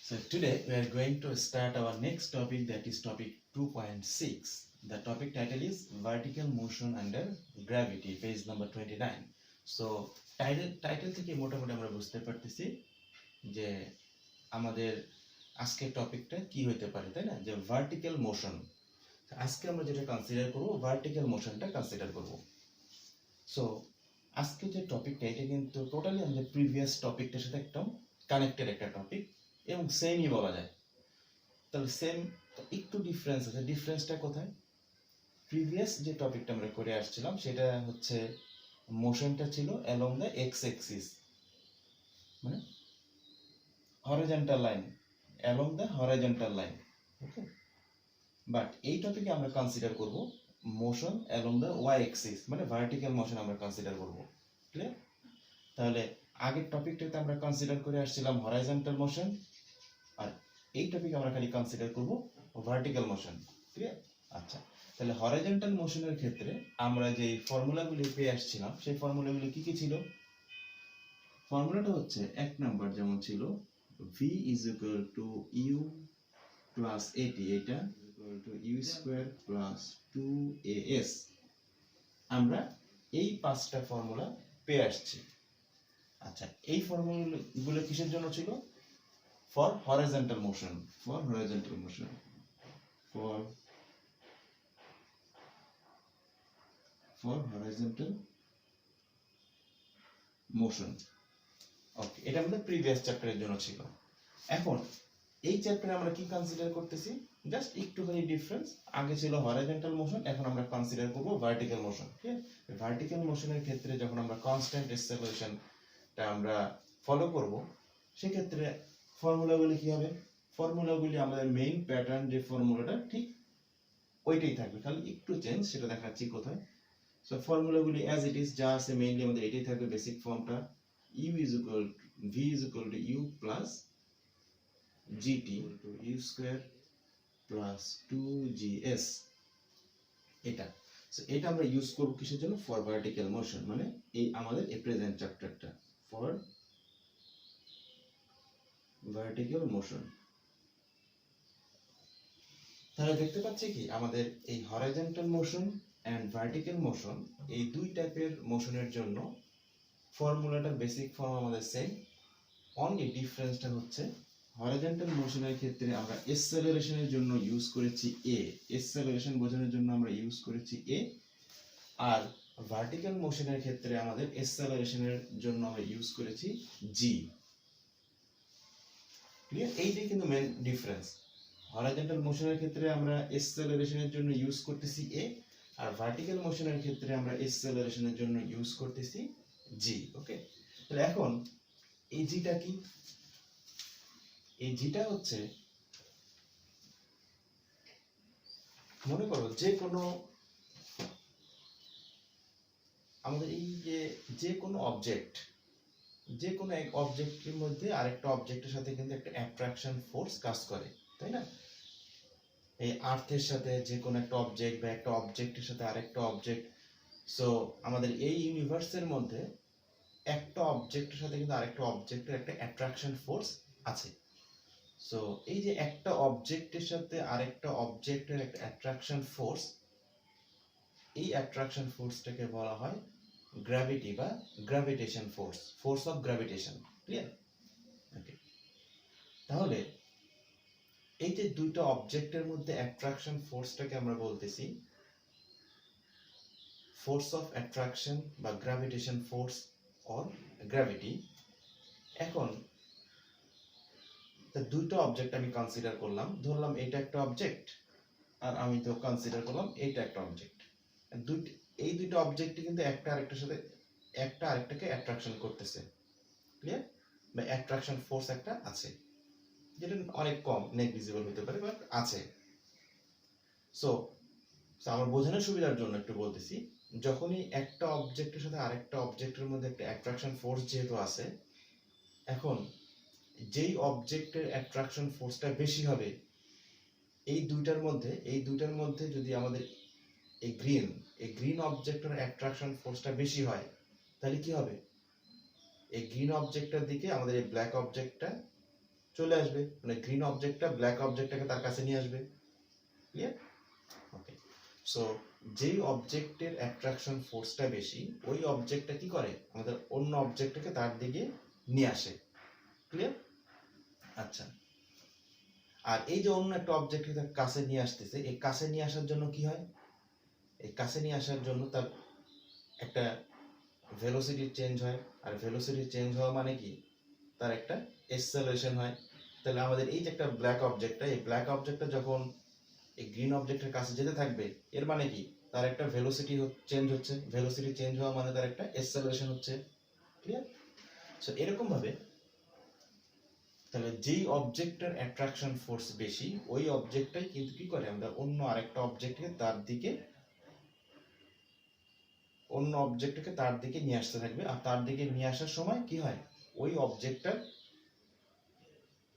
So today we are going to start our next topic, that is topic 2.6. The topic title is vertical motion under gravity, page number 29. So title থেকে মোটামুটি আমরা বুঝতে পারতেছি যে আমাদের আজকের টপিকটা কি হতে পারে, তাই না? যে ভার্টিক্যাল মোশন। আজকে আমরা যেটা কনসিডার করব, ভার্টিক্যাল মোশনটা কনসিডার করব। সো আজকে যে টপিকটা, এটা কিন্তু টোটালি আমাদের প্রিভিয়াস টপিকটার সাথে একদম কানেক্টেড একটা টপিক এবং সেমই বলা যায়। তাহলে সেম, একটু ডিফারেন্স আছে। ডিফারেন্সটা কোথায়? প্রিভিয়াস যে টপিকটা আমরা করে আসছিলাম সেটা হচ্ছে মোশনটা ছিল অ্যালং দ্য এক্স অ্যাক্সিস, মানে horizontal line, along the horizontal line. Okay, but এই টপিকে আমরা কনসিডার করব motion along the Y axis, মানে ভার্টিক্যাল মোশন আমরা কনসিডার করব। ক্লিয়ার? তাহলে আগের টপিকটাতে আমরা কনসিডার করে আসছিলাম হরাইজন্টাল মোশন, আর এই টপিক আমরা খালি কনসিডার করব ভার্টিক্যাল মোশন। ক্লিয়ার? আচ্ছা, তাহলে হরাইজন্টাল মোশনের ক্ষেত্রে আমরা যে ফর্মুলাগুলি পেয়ে আসছিলাম সেই ফর্মুলাগুলি কি কি ছিল? ফর্মুলাটা হচ্ছে এক নাম্বার যেমন ছিল v is equal to u plus at, এটা equal to u square plus 2as। আমরা এই পাঁচটা ফর্মুলা পেয়ে আসছি। আচ্ছা, এই ফর্মুলাগুলো কিসের জন্য ছিল? For horizontal motion, for horizontal motion, for horizontal motion. Okay, এটা আমাদের প্রিভিয়াস চ্যাপ্টারের জন্য ছিল। এখন এই চ্যাপ্টারে আমরা কি কনসিডার করতেছি? জাস্ট একটুখানি ডিফারেন্স। আগে ছিল হরাইজন্টাল মোশন, এখন আমরা কনসিডার করব ভার্টিক্যাল মোশন। ঠিক আছে? ভার্টিক্যাল মোশনের ক্ষেত্রে যখন আমরা কনস্ট্যান্ট অ্যাক্সেলারেশনটা আমরা ফলো করব, সেক্ষেত্রে ফর্মুলাগুলি কি হবে? ফর্মুলাগুলি আমাদের মেইন প্যাটার্ন যে ফর্মুলাটা ঠিক ওইটাই থাকবে, খালি একটু চেঞ্জ, সেটা দেখাচ্ছি কোথায়। সো ফর্মুলাগুলি অ্যাজ ইট ইজ যা আছে মেইনলি আমাদের এটাই থাকবে। বেসিক ফর্মটা u is equal to v is equal to u plus gt to u square plus 2gs, এটা। সো এটা আমরা ইউজ করব কিসের জন্য? ফর ভার্টিক্যাল মোশন, মানে এই আমাদের এই প্রেজেন্ট চ্যাপ্টারটা ফর ভার্টিক্যাল মোশন। তাহলে দেখতে পাচ্ছি কি আমাদের এই horizontal motion and vertical motion, এই দুই টাইপের মোশনের জন্য ফর্মুলাটা বেসিক ফর্ম আমাদের সেম। অনলি ডিফারেন্সটা হচ্ছে হরাইজন্টাল মোশনের ক্ষেত্রে আমরা অ্যাক্সেলারেশনের জন্য ইউজ করেছি এ, অ্যাক্সেলারেশন বোঝানোর জন্য আমরা ইউজ করেছি এ, আর ভার্টিক্যাল মোশনের ক্ষেত্রে আমাদের অ্যাক্সেলারেশনের জন্য আমরা ইউজ করেছি জি। ক্লিয়ার? এইটাই কিন্তু মেইন ডিফারেন্স। হরাইজন্টাল মোশনের ক্ষেত্রে আমরা অ্যাক্সেলারেশনের জন্য ইউজ করতেছি এ, আর ভার্টিক্যাল মোশনের ক্ষেত্রে আমরা অ্যাক্সেলারেশনের জন্য ইউজ করতেছি জি। ওকে, তাহলে এখন এই জিটা কি? এই জিটা হচ্ছে, মনে করো যে কোনো আমাদের এই যে কোনো অবজেক্ট, যে কোনো এক অবজেক্টের মধ্যে আরেকটা অবজেক্টের সাথে কিন্তু একটা অ্যাট্রাকশন ফোর্স কাজ করে, তাই না? এই আর্থের সাথে যে কোনো একটা অবজেক্ট বা একটা অবজেক্টের সাথে আরেকটা অবজেক্ট। সো আমাদের এই ইউনিভার্সের মধ্যে একটা অবজেক্টের সাথে কিন্তু আরেকটা অবজেক্টের একটা অ্যাট্রাকশন ফোর্স আছে। সো এই যে একটা অবজেক্টের সাথে আরেকটা অবজেক্টের একটা অ্যাট্রাকশন ফোর্স, এই অ্যাট্রাকশন ফোর্সটাকে বলা হয় গ্র্যাভিটি বা gravitation force, force of gravitation. Clear? Okay, তাহলে এই যে দুইটা অবজেক্টের মধ্যে অ্যাট্রাকশন ফোর্সটাকে আমরা বলতেছি ফোর্স অফ অ্যাট্রাকশন বা গ্র্যাভিটেশন ফোর্স অর গ্র্যাভিটি। এখন দুইটা অবজেক্ট আমি কনসিডার করলাম, ধরলাম এটা একটা অবজেক্ট আর আমি তো কনসিডার করলাম এইটা একটা অবজেক্ট। এই দুইটা অবজেক্টই কিন্তু একটা আরেকটার সাথে একটা আরেকটাকে অ্যাট্রাকশন করতেছে। ক্লিয়ার? বা অ্যাট্রাকশন ফোর্স একটা আছে, যেটা অনেক কম নেগলিজিবল হতে পারে, বাট আছে। সো আমার বোঝানোর সুবিধার জন্য একটু বলতেছি, যখনই একটা অবজেক্টের সাথে আরেকটা অবজেক্টের মধ্যে একটা অ্যাট্রাকশন ফোর্স যেহেতু আছে, এখন যেই অবজেক্টের অ্যাট্রাকশন ফোর্সটা বেশি হবে এই দুইটার মধ্যে যদি আমাদের এই গ্রিন অবজেক্টের অ্যাট্রাকশন ফোর্সটা বেশি হয়, তাহলে কি হবে? এই গ্রিন অবজেক্টের দিকে আমাদের এই ব্ল্যাক অবজেক্টটা চলে আসবে, মানে গ্রিন অবজেক্টটা ব্ল্যাক অবজেক্টটাকে তার কাছে নিয়ে আসবে। ক্লিয়ার? ওকে, সো যেই অবজেক্টের অ্যাট্রাকশন ফোর্সটা বেশি ওই অবজেক্টটা কি করে আমাদের অন্য অবজেক্টটাকে তার দিকে নিয়ে আসে। ক্লিয়ার? আচ্ছা, আর এই যে অন্য একটা অবজেক্টকে তার কাছে নিয়ে আসতেছে, এই কাছে নিয়ে আসার জন্য কি হয়, এই কাছে নিয়ে আসার জন্য তার একটা ভেলোসিটি চেঞ্জ হয়, আর ভেলোসিটি চেঞ্জ হওয়া মানে কি তার একটা এক্সেলারেশন হয়। তাহলে আমাদের এই যে একটা ব্ল্যাক অবজেক্টটা, এই ব্ল্যাক অবজেক্টটা যখন এই গ্রিন অবজেক্টের কাছে যেতে থাকবে, এর মানে কি তার একটা ভেলোসিটি চেঞ্জ হচ্ছে, ভেলোসিটি চেঞ্জ হওয়া মানে তার একটা এক্সেলারেশন হচ্ছে। ক্লিয়ার? সো এরকম ভাবে তাহলে যেই অবজেক্টের অ্যাট্রাকশন ফোর্স বেশি ওই অবজেক্টটাই কিন্তু কি করে আমরা অন্য আরেকটা অবজেক্টকে তার দিকে নিয়ে আসতে থাকবে, আর তার দিকে নিয়ে আসার সময় কি হয় ওই অবজেক্টটার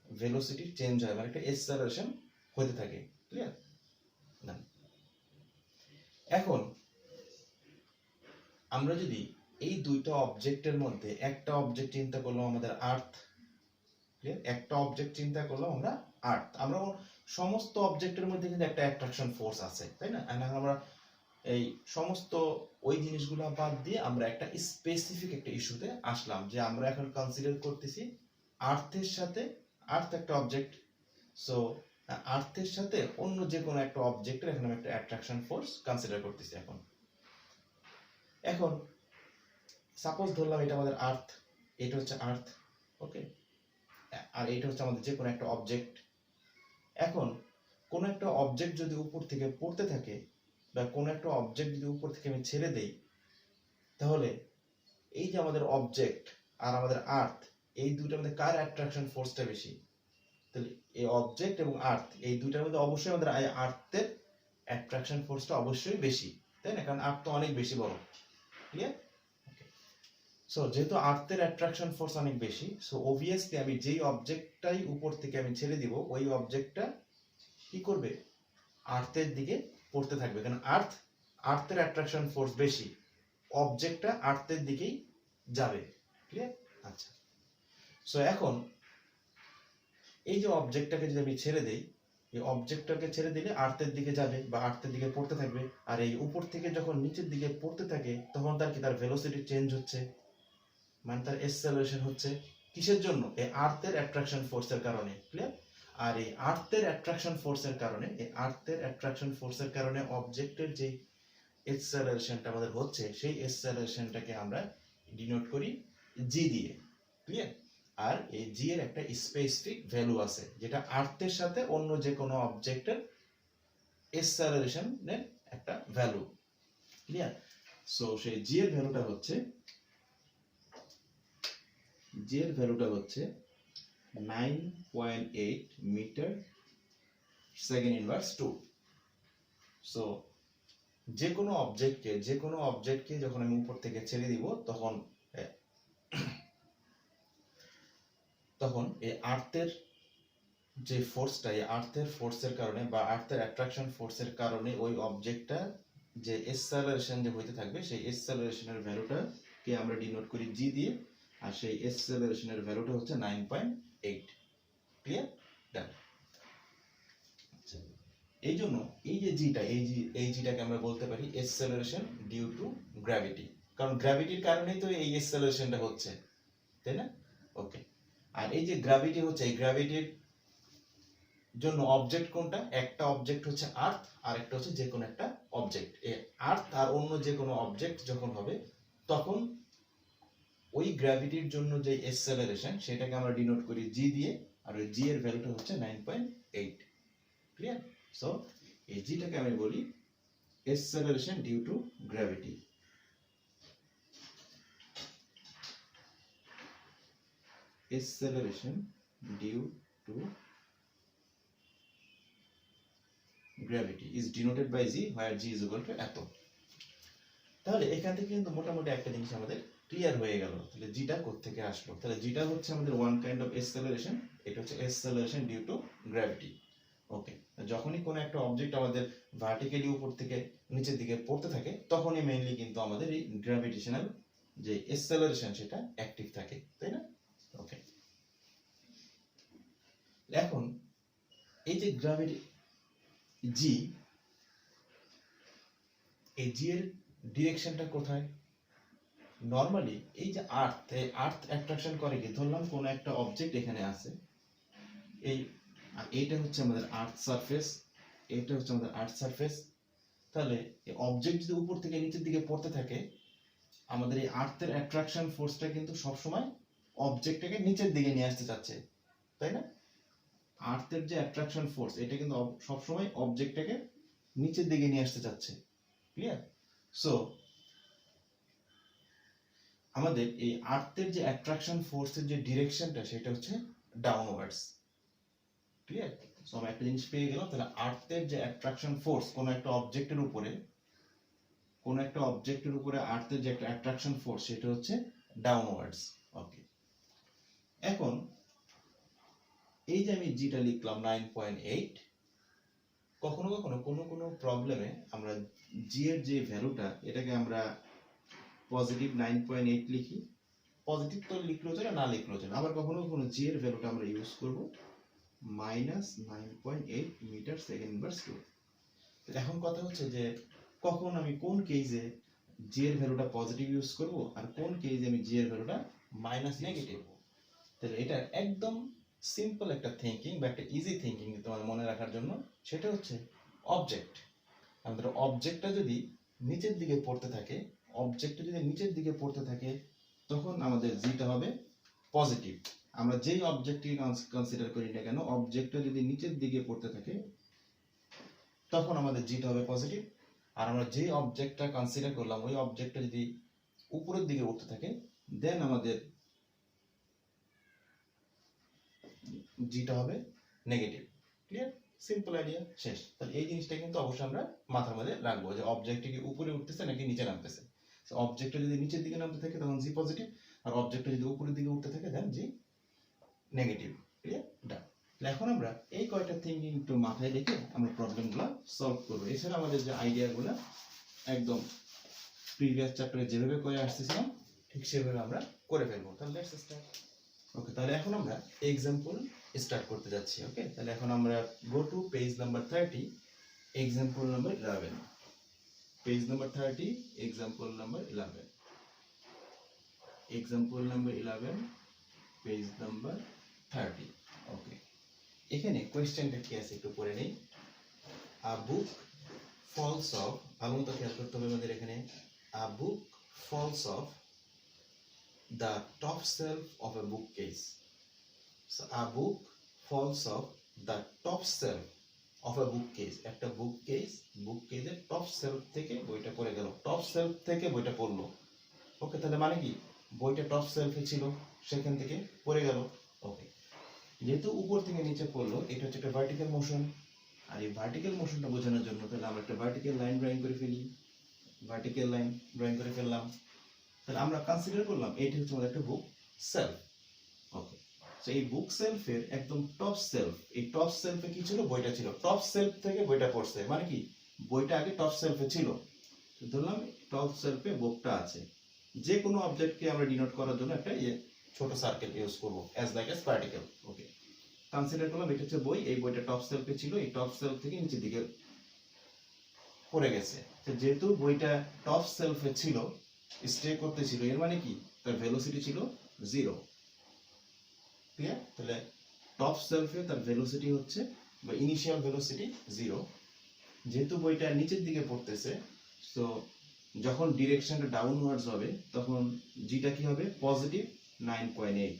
ভেলোসিটি চেঞ্জ হয়, মানে একটা এক্সেলারেশন হতে থাকে। ক্লিয়ার? না, এখন আমরা যদি এই দুইটা অবজেক্টের মধ্যে একটা অবজেক্ট চিন্তা করলাম আমাদের আর্থ, একটা অবজেক্ট চিন্তা করলাম আমরা আর্থ, আমরা সমস্ত অবজেক্টের মধ্যে কিন্তু একটা অ্যাট্রাকশন ফোর্স আছে, তাই না? আমরা এই সমস্ত ওই জিনিসগুলো বাদ দিয়ে আমরা একটা স্পেসিফিক একটা ইস্যুতে আসলাম, যে আমরা এখন কনসিডার করতেছি আর্থের সাথে, আর্থ একটা অবজেক্ট, সো আর্থের সাথে অন্য যে কোনো একটা অবজেক্টের এখন আমি একটা অ্যাট্রাকশন ফোর্স কনসিডার করতেছি। এখন সাপোজ ধরলাম এটা আমাদের আর্থ, এটা হচ্ছে আর্থ, ওকে, আর এটা হচ্ছে আমাদের যে কোনো একটা অবজেক্ট। এখন কোনো একটা অবজেক্ট যদি উপর থেকে পড়তে থাকে বা কোনো একটা অবজেক্ট যদি উপর থেকে আমি ছেড়ে দেই, তাহলে এই যে আমাদের অবজেক্ট আর আমাদের আর্থ, এই দুইটার মধ্যে কার অ্যাট্রাকশন ফোর্সটা বেশি? তাহলে এই অবজেক্ট এবং আর্থ এই দুইটার মধ্যে অবশ্যই আমাদের আর্থের অ্যাট্রাকশন ফোর্সটা অবশ্যই বেশি, তাই না? কারণ আর্থ তো অনেক বেশি বড়। ক্লিয়ার? সো যেহেতু আর্থের অ্যাট্রাকশন ফোর্স অনেক বেশি, সো অবভিয়াসলি আমি যেই অবজেক্টটাই উপর থেকে আমি ছেড়ে দিব ওই অবজেক্টটা কি করবে আর্থের দিকে পড়তে থাকবে, কারণ আর্থের অ্যাট্রাকশন ফোর্স বেশি, অবজেক্টটা আর্থের দিকেই যাবে। ক্লিয়ার? আচ্ছা, সো এখন এই যে অবজেক্টটাকে যদি আমি ছেড়ে দেই, এই অবজেক্টটাকে ছেড়ে দিলে আর্থের দিকে যাবে বা আর্থের দিকে পড়তে থাকবে, আর এই উপর থেকে যখন নিচের দিকে পড়তে থাকে তখন তার ভেলোসিটি চেঞ্জ হচ্ছে, মানে তার এক্সেলারেশন হচ্ছে। কিসের জন্য? এই আর্থের অ্যাট্রাকশন ফোর্সের কারণে। ক্লিয়ার? আর এই আর্থের অ্যাট্রাকশন ফোর্সের কারণে অবজেক্টের যে এক্সেলারেশনটা আমাদের হচ্ছে সেই এক্সেলারেশনটাকে আমরা ডিনোট করি জি দিয়ে। ক্লিয়ার? আর এই জি এর একটা স্পেসিফিক ভ্যালু আছে, যেটা আর্থের সাথে অন্য যে কোনো অবজেক্টের এক্সেলারেশনের একটা ভ্যালু। ক্লিয়ার? সো সেই জি এর ভ্যালুটা হচ্ছে 9.8 মিটার সেকেন্ড ইনভার্স 2। সো যে কোনো অবজেক্টকে যখন আমি উপর থেকে ছেড়ে দিব তখন এই আর্থের যে ফোর্সটা, এই আর্থের ফোর্সের কারণে বা আর্থের অ্যাট্রাকশন ফোর্সের কারণে ওই অবজেক্টটা যে এক্সেলারেশন যে হইতে থাকবে সেই এক্সেলারেশনের ভ্যালুটাকে আমরা ডিনোট করি জি দিয়ে, আর সেই এক্সেলারেশনের ভ্যালুটা হচ্ছে 9.8। ক্লিয়ার? ডান। এই জন্য এই যে জিটা, এই জিটাকে আমরা বলতে পারি এক্সেলারেশন ডিউ টু গ্র্যাভিটি, কারণ গ্র্যাভিটির কারণেই তো এই এক্সেলারেশনটা হচ্ছে, তাই না? ওকে, আর এই যে গ্র্যাভিটি হচ্ছে, এই গ্র্যাভিটির জন্য অবজেক্ট কোনটা? একটা অবজেক্ট হচ্ছে আর্থ আর একটা হচ্ছে যে কোনো একটা অবজেক্ট। এই আর্থ আর অন্য যে কোনো অবজেক্ট যখন হবে তখন ওই গ্র্যাভিটির জন্য যে এক্সেলারেশন সেটাকে আমরা ডিনোট করি জি দিয়ে, আর ওই জি এর ভ্যালুটা হচ্ছে 9.8। ক্লিয়ার? সো এই জিটাকে আমি বলি acceleration due to gravity. Acceleration due to gravity is denoted by g, where g is equal to এত। তাহলে এখান থেকে কিন্তু মোটামুটি একটা জিনিস আমাদের ক্লিয়ার হয়ে গেল, তাহলে জিটা কোত্থেকে আসলো। তাহলে জিটা হচ্ছে আমাদের ওয়ান কাইন্ড অফ acceleration, এটা হচ্ছে acceleration due to gravity। ওকে, যখনই কোনো একটা অবজেক্ট আমাদের ভার্টিক্যালি উপর থেকে নিচের দিকে পড়তে থাকে তখনই মেইনলি কিন্তু আমাদের এই গ্র্যাভিটেশনাল যে অ্যাক্সেলারেশন সেটা অ্যাক্টিভ থাকে, তাই না? ওকে, এখন এই যে গ্র্যাভিটি জি, এই জি এর ডিরেকশনটা কোথায়? নর্মালি এই যে আর্থ অ্যাট্রাকশন করে কি, ধরলাম কোনো একটা অবজেক্ট এখানে আছে, এইটা হচ্ছে আমাদের আর্থ সারফেস, এইটা হচ্ছে আমাদের আর্থ সারফেস। তাহলে এই অবজেক্ট যদি উপর থেকে নিচের দিকে পড়তে থাকে, আমাদের এই আর্থের অ্যাট্রাকশন ফোর্সটা কিন্তু সবসময় অবজেক্টটাকে নিচের দিকে নিয়ে আসতে চাচ্ছে, তাই না? আর্থের যে অ্যাট্রাকশন ফোর্স এটা কিন্তু সবসময় অবজেক্টটাকে নিচের দিকে নিয়ে আসতে চাচ্ছে। ক্লিয়ার? সো আমাদের এই আর্থের যে অ্যাট্রাকশন ফোর্সের যে ডিরেকশনটা সেটা হচ্ছে ডাউনওয়ার্ডস। ক্লিয়ার? সো আমরা একটা জিনিস পেয়ে গেলাম, তাহলে আর্থের যে অ্যাট্রাকশন ফোর্স কোনো একটা অবজেক্টের উপরে আর্থের যে একটা অ্যাট্রাকশন ফোর্স সেটা হচ্ছে ডাউনওয়ার্ডস। ওকে, এখন এই যে আমি জিটা লিখলাম 9.8, কখনো কখনো কোনো প্রবলেমে আমরা জি এর যে ভ্যালুটা এটাকে আমরা পজিটিভ 9.8 লিখি, পজিটিভ তো লিখলেও চলে, না লিখলেও চলে। আবার কখনো কখনো জি এর ভ্যালুটা আমরা ইউজ করব -9.8 মিটার সেকেন্ড ইনভার্স 2। এখন কথা হচ্ছে যে কখন আমি কোন কেসে জি এর ভ্যালুটা পজিটিভ ইউজ করব আর কোন কেসে আমি জি এর ভ্যালুটা মাইনাস নেগেটিভ। তাহলে এটা একদম সিম্পল একটা থিঙ্কিং বা একটা ইজি থিঙ্কিং তোমার মনে রাখার জন্য, সেটা হচ্ছে অবজেক্ট। আমাদের অবজেক্টটা যদি নিচের দিকে পড়তে থাকে তখন আমাদের জিটা হবে পজিটিভ। আমরা যেই অবজেক্টকে কনসিডার করি না কেন, অবজেক্টটা যদি নিচের দিকে পড়তে থাকে তখন আমাদের জিটা হবে পজিটিভ। আর আমরা যেই অবজেক্টটা কনসিডার করলাম ওই অবজেক্টটা যদি উপরের দিকে উঠতে থাকে দেন আমাদের জিটা হবে নেগেটিভ। ক্লিয়ার? সিম্পল আইডিয়া, শেষ। তাহলে এই জিনিসটা কিন্তু অবশ্যই আমরা মাথার মধ্যে রাখবো যে অবজেক্টটা কি উপরে উঠতেছে নাকি নিচে নামতেছে। অবজেক্টটা যদি নিচের দিকে নামতে থাকে তখন জি পজিটিভ, আর অবজেক্টটা যদি উপরের দিকে উঠতে থাকে দেন জি নেগেটিভ। ক্লিয়ার? ডান। এখন আমরা এই কয়টা থিঙ্কিং একটু মাথায় রেখে আমরা প্রবলেমগুলো সলভ করবো। এছাড়া আমাদের যে আইডিয়াগুলো একদম প্রিভিয়াস চ্যাপ্টারে যেভাবে করে আসতেছিলাম ঠিক সেভাবে আমরা করে ফেলবো। তাহলে লেটস স্টার্ট। ওকে, তাহলে এখন আমরা এক্সাম্পল স্টার্ট করতে যাচ্ছি। ওকে, তাহলে এখন আমরা go to page number 30, example number 11। Page number 30, example number 11, example number 11, page number 30। ওকে, এখানে কোয়েশ্চেনটা কি আছে একটু পড়ে নেই। আ বুক ফলস অফ, ভালো মতো খেয়াল করতে হবে আমাদের এখানে। A book falls off the top shelf of a bookcase. So a book falls off the top shelf of a bookcase. একটা বুককেসের টপ সেলফ থেকে বইটা পড়ে গেল, টপ সেলফ থেকে বইটা পড়লো। ওকে, তাহলে মানে কি বইটা টপ সেলফে ছিল সেখান থেকে পড়ে গেল। ওকে, যেহেতু উপর থেকে নিচে পড়লো এটা হচ্ছে একটা ভার্টিক্যাল মোশন, আর এই ভার্টিক্যাল মোশনটা বোঝানোর জন্য তাহলে আমরা একটা ভার্টিক্যাল লাইন ড্রয়িং করে ফেলি। ভার্টিক্যাল লাইন ড্রয়িং করে ফেললাম। তাহলে আমরা কনসিডার করলাম এইটা হচ্ছে আমাদের একটা বুক সেলফ। ওকে, তো এই বুক সেলফের একদম টপ সেলফ, এই টপ সেলফে কি ছিল? বইটা ছিল। টপ সেলফ থেকে বইটা পড়ছে মানে কি বইটা আগে টপ সেলফে ছিল। ধরলাম টপ সেলফে বুকটা আছে। যে কোনো অবজেক্টকে আমরা ডিনোট করার জন্য একটা ছোট সার্কেল ইউজ করব as like a particle. Okay, consider করলাম এটা হচ্ছে বই, এই বইটা টপ সেলফে ছিল, এই টপ সেলফ থেকে নিচের দিকে পড়ে গেছে। তো যেহেতু বইটা টপ সেলফে ছিল, স্টে করতেছিল, এর মানে কি তার ভেলোসিটি ছিল 0। ক্লিয়ার? তাহলে টপ সেলফে তার ভেলোসিটি হচ্ছে বা ইনিশিয়াল ভেলোসিটি 0। যেহেতু বইটা নিচের দিকে পড়তেছে, তো যখন ডিরেকশনটা ডাউনওয়ার্ডস হবে তখন জিটা কি হবে? Positive 9.8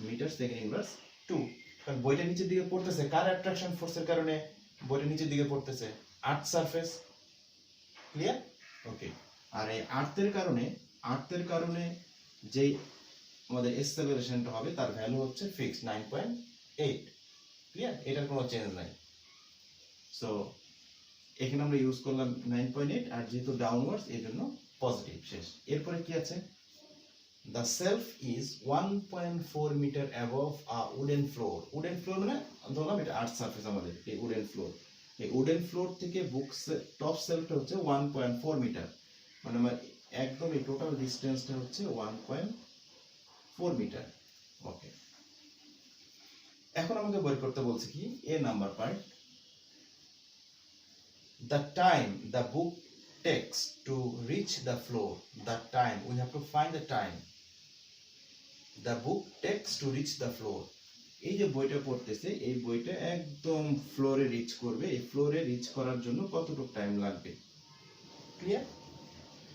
metre second inverse 2। কারণ বইটা নিচের দিকে পড়তেছে, কার অ্যাট্রাকশন ফোর্সের কারণে বইটা নিচের দিকে পড়তেছে? Earth surface. ক্লিয়ার? ওকে, আর এই আর্থের কারণে যেই আমাদের এক্সেলারেশনটা হবে তার ভ্যালু হচ্ছে ফিক্সড 9.8। ক্লিয়ার? এটার কোনো চেঞ্জ নাই। সো এখানে আমরা ইউজ করলাম 9.8, আর যেহেতু ডাউনওয়ার্ডস এর জন্য পজিটিভ। শেষ। এরপরে কি আছে? The self is 1.4 meter above a wooden floor. Wooden floor মানে ধরলাম এটা আর্থ সারফেস, আমাদের এই উডেন ফ্লোর। এই উডেন ফ্লোর থেকে বুক টপ সেলফটা হচ্ছে 1.4 মিটার, মানে আমার একদম এই টোটাল ডিসটেন্সটা হচ্ছে 1.4 মিটার। ওকে, এখন আমাকে বের করতে বলছে কি a number part, the time the book takes to reach the floor, the time we have to find the time the book takes to reach the floor. এই যে বইটা পড়তেছে এই বইটা একদম ফ্লোরে রিচ করবে, এই ফ্লোরে রিচ করার জন্য কতটুকু টাইম লাগবে, ক্লিয়ার?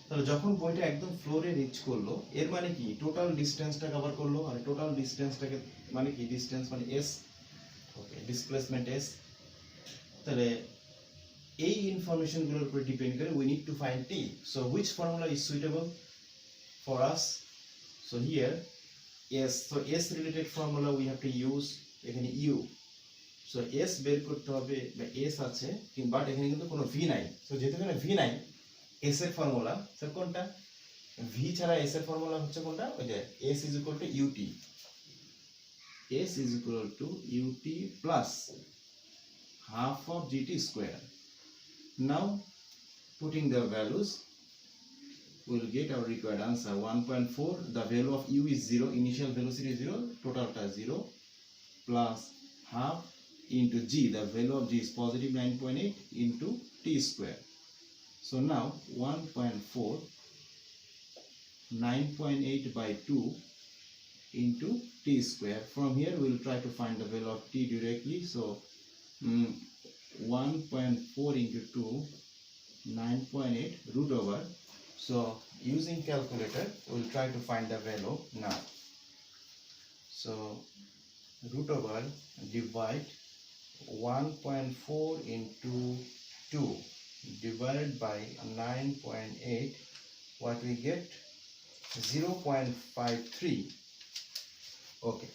তাহলে যখন বইটা একদম ফ্লোরে রিচ করলো এর মানে কি টোটাল ডিসটেন্সটা কভার করলো, আর টোটাল ডিসটেন্সটাকে মানে কি ডিসটেন্স মানে এস, ওকে, ডিসপ্লেসমেন্ট এস। তাহলে এই ইনফরমেশন গুলোর উপর ডিপেন্ড করে we need to find T. So which formula is suitable for us? So here S, so S related formula we have to use, এখানে ইউ। সো এস বের করতে হবে, বা এস আছে বাট এখানে কিন্তু কোনো ভি নাই। সো যেহেতু এখানে ভি নাই, এস এর ফর্মুলা স্যার কোনটা? ভি ছাড়া এস এর ফর্মুলা হচ্ছে কোনটা? ওই যে S is equal to U T, S is equal to UT plus half of gt square. Now putting the values we will get our required answer 1.4. The value of u is 0, initial velocity is 0, total is 0, plus half into g, the value of g is positive 9.8 into t square. So now 1.4 9.8 by 2 into t square. From here we will try to find the value of t directly. So 1.4 into 2, 9.8 root over. So using calculator we will try to find the value now. So root over, divide 1.4 into 2 divided by 9.8, what we get? 0.53. Okay,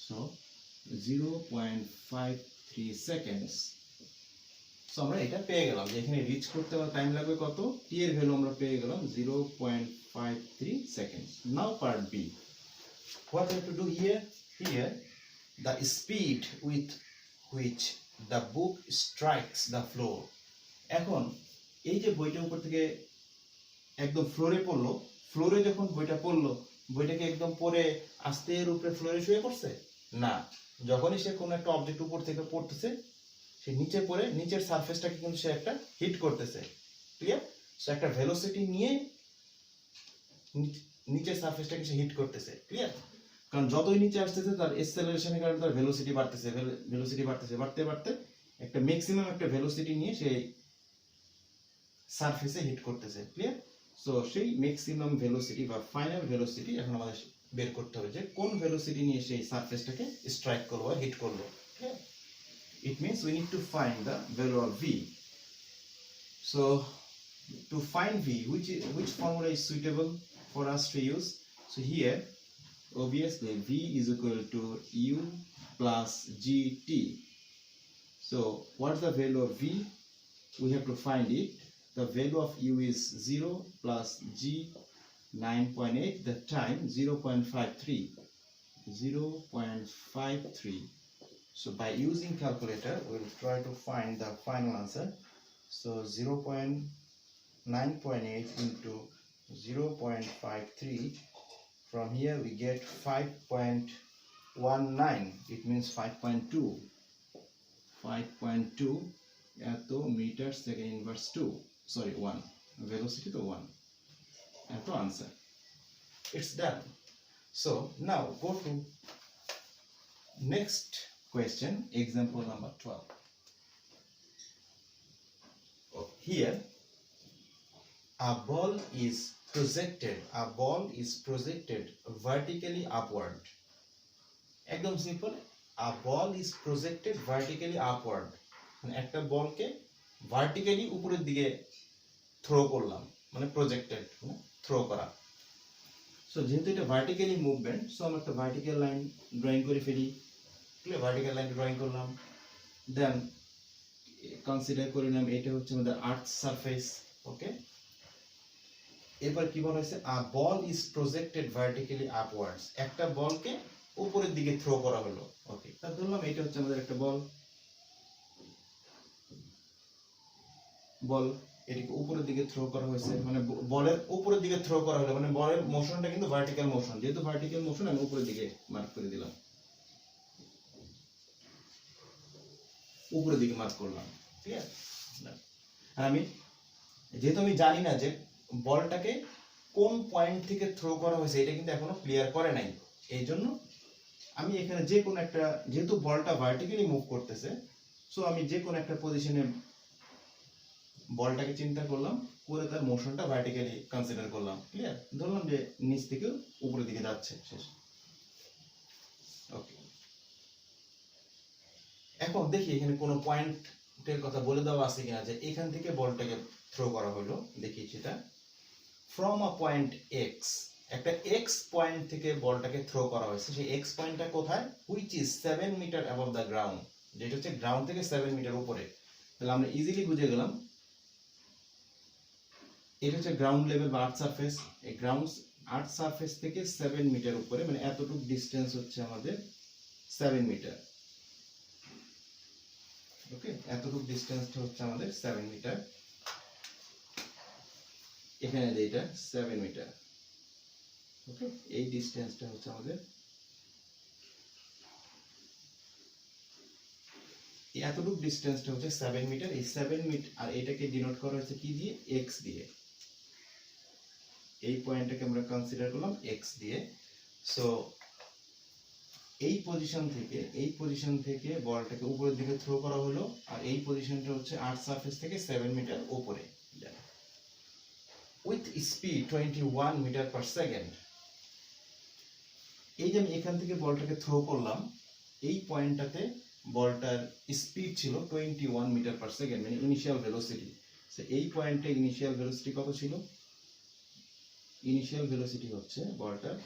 so 0.53 seconds. So আমরা এটা পেয়ে গেলাম যে এখানে rich করতে আমার time লাগবে কত, টি এর ভ্যালু আমরা পেয়ে গেলাম 0.53 seconds. Now part B, what we have to do here? Here the speed with which the book strikes the floor. এখন এই যে বইটা উপর থেকে একদম ফ্লোরে পড়লো, ফ্লোরে যখন বইটা পড়লো বইটাকে একদম পড়ে আস্তে এর উপরে ফ্লোরে শুয়ে পড়ছে না, যখনই সে কোনো একটা অবজেক্ট উপর থেকে পড়তেছে সে নিচে পড়ে নিচের সারফেসটাকে কিন্তু সে একটা হিট করতেছে, ক্লিয়ার? সো একটা ভেলোসিটি নিয়ে নিচের সারফেসটাকে সে হিট করতেছে, ক্লিয়ার? কারণ যতই নিচে আসতেছে তার অ্যাক্সেলারেশনের কারণে তার ভেলোসিটি বাড়তেছে, ভেলোসিটি বাড়তেছে, বাড়তে বাড়তে একটা ম্যাক্সিমাম একটা ভেলোসিটি নিয়ে সে সারফেসে হিট করতেছে, ক্লিয়ার? সো সেই ম্যাক্সিমাম ভেলোসিটি বা ফাইনাল ভেলোসিটি এখন আমাদের বের করতে হবে যে কোন ভেলোসিটি নিয়ে সেই সারফেসটাকে স্ট্রাইক করলো বা হিট করলো, clear? It means we need to find the value of v. So to find v, which formula is suitable for us to use? So here obviously v is equal to u plus gt. So what's the value of v? We have to find it. The value of u is 0 plus g 9.8, the time 0.53. 0.53. So by using calculator we will try to find the final answer. So 9.8 into 0.53, from here we get 5.19, it means 5.2 eto meter second inverse 2, sorry 1, velocity to 1, eto answer. It's done. So now go to next question, example number 12. Here a ball is projected vertically upward. একদম simple, a ball is projected vertically upward, মানে একটা বলকে vertically উপরের দিকে throw করলাম, মানে projected মানে throw করা। সো যেহেতু এটা ভার্টিক্যালি মুভমেন্ট, সো আমরা একটা ভার্টিক্যাল লাইন ড্রয়িং করে ফেলি, ভার্টিক্যাল লাইন ড্রয়িং করলাম, দেন কনসিডার করে নিলাম এটা হচ্ছে আমাদের আর্থ সারফেস, ওকে? এবার কি বলা হয়েছে, আ বল ইজ প্রজেক্টেড ভার্টিক্যালি আপওয়ার্ডস, একটা বলকে উপরের দিকে থ্রো করা হলো, ওকে? তাহলে ধরলাম এটা হচ্ছে আমাদের একটা বল এটাকে উপরের দিকে থ্রো করা হয়েছে, মানে বলের উপরের দিকে থ্রো করা হলো, মানে বলের মোশনটা কিন্তু ভার্টিক্যাল মোশন, যেহেতু ভার্টিক্যাল মোশন আমি উপরের দিকে মার্ক করে দিলাম। উপরের দিকে মার্ক করলাম, ক্লিয়ার? আর আমি যেহেতু আমি জানি না যে বলটাকে কোন পয়েন্ট থেকে থ্রো করা হয়েছে, এটা কিন্তু এখনো ক্লিয়ার করে নাই, এই জন্য আমি এখানে যে কোনো একটা, যেহেতু বলটা ভার্টিক্যালি মুভ করতেছে, সো আমি যে কোনো একটা পজিশনে বলটাকে চিন্তা করলাম, করে তার মোশনটা ভার্টিক্যালি কনসিডার করলাম, ক্লিয়ার? ধরলাম যে নিচ থেকে উপরের দিকে যাচ্ছে, শেষ। ওকে, এখন দেখি এখানে কোনো পয়েন্টের কথা বলে দেওয়া আছে কিনা, যে এখান থেকে বলটাকে থ্রো করা হলো, দেখি সেটা। ফ্রম আ পয়েন্ট এক্স, একটা এক্স পয়েন্ট থেকে বলটাকে থ্রো করা হয়েছে, সেই এক্স পয়েন্টটা কোথায়? Which is 7 metre above the ground, যেটা হচ্ছে গ্রাউন্ড থেকে 7 মিটার উপরে। তাহলে আমরা ইজিলি বুঝে গেলাম এটা হচ্ছে গ্রাউন্ড লেভেল বা আর্থ সারফেস। এই গ্রাউন্ড আর্থ সারফেস থেকে 7 মিটার উপরে, মানে এতটুকু ডিসটেন্স হচ্ছে আমাদের 7 মিটার। ওকে, এতটুকু ডিসটেন্সটা হচ্ছে আমাদের 7 মিটার। এখানে যেটা 7 মিটার, ওকে, এই ডিসটেন্সটা হচ্ছে আমাদের, এতটুকু ডিসটেন্সটা হচ্ছে 7 মিটার। এই 7 মিটার, আর এটাকে ডিনোট করা হচ্ছে কি দিয়ে? এক্স দিয়ে। এই পয়েন্টটাকে আমরা কনসিডার করলাম এক্স দিয়ে। সো এই পজিশন থেকে বলটাকে উপরের দিকে থ্রো করা হলো, আর এই পজিশনটা হচ্ছে আর্থ সারফেস থেকে 7 মিটার উপরে, with speed 21 metre per second. এই যে আমি এখান থেকে বলটাকে থ্রো করলাম, এই পয়েন্টটাতে বলটার স্পিড ছিল 21 মিটার পার সেকেন্ড, মানে ইনিশিয়াল ভেলোসিটি। এই পয়েন্টে ইনিশিয়াল ভেলোসিটি কত ছিল? ইনিশিয়াল ভেলোসিটি হচ্ছে বলটার,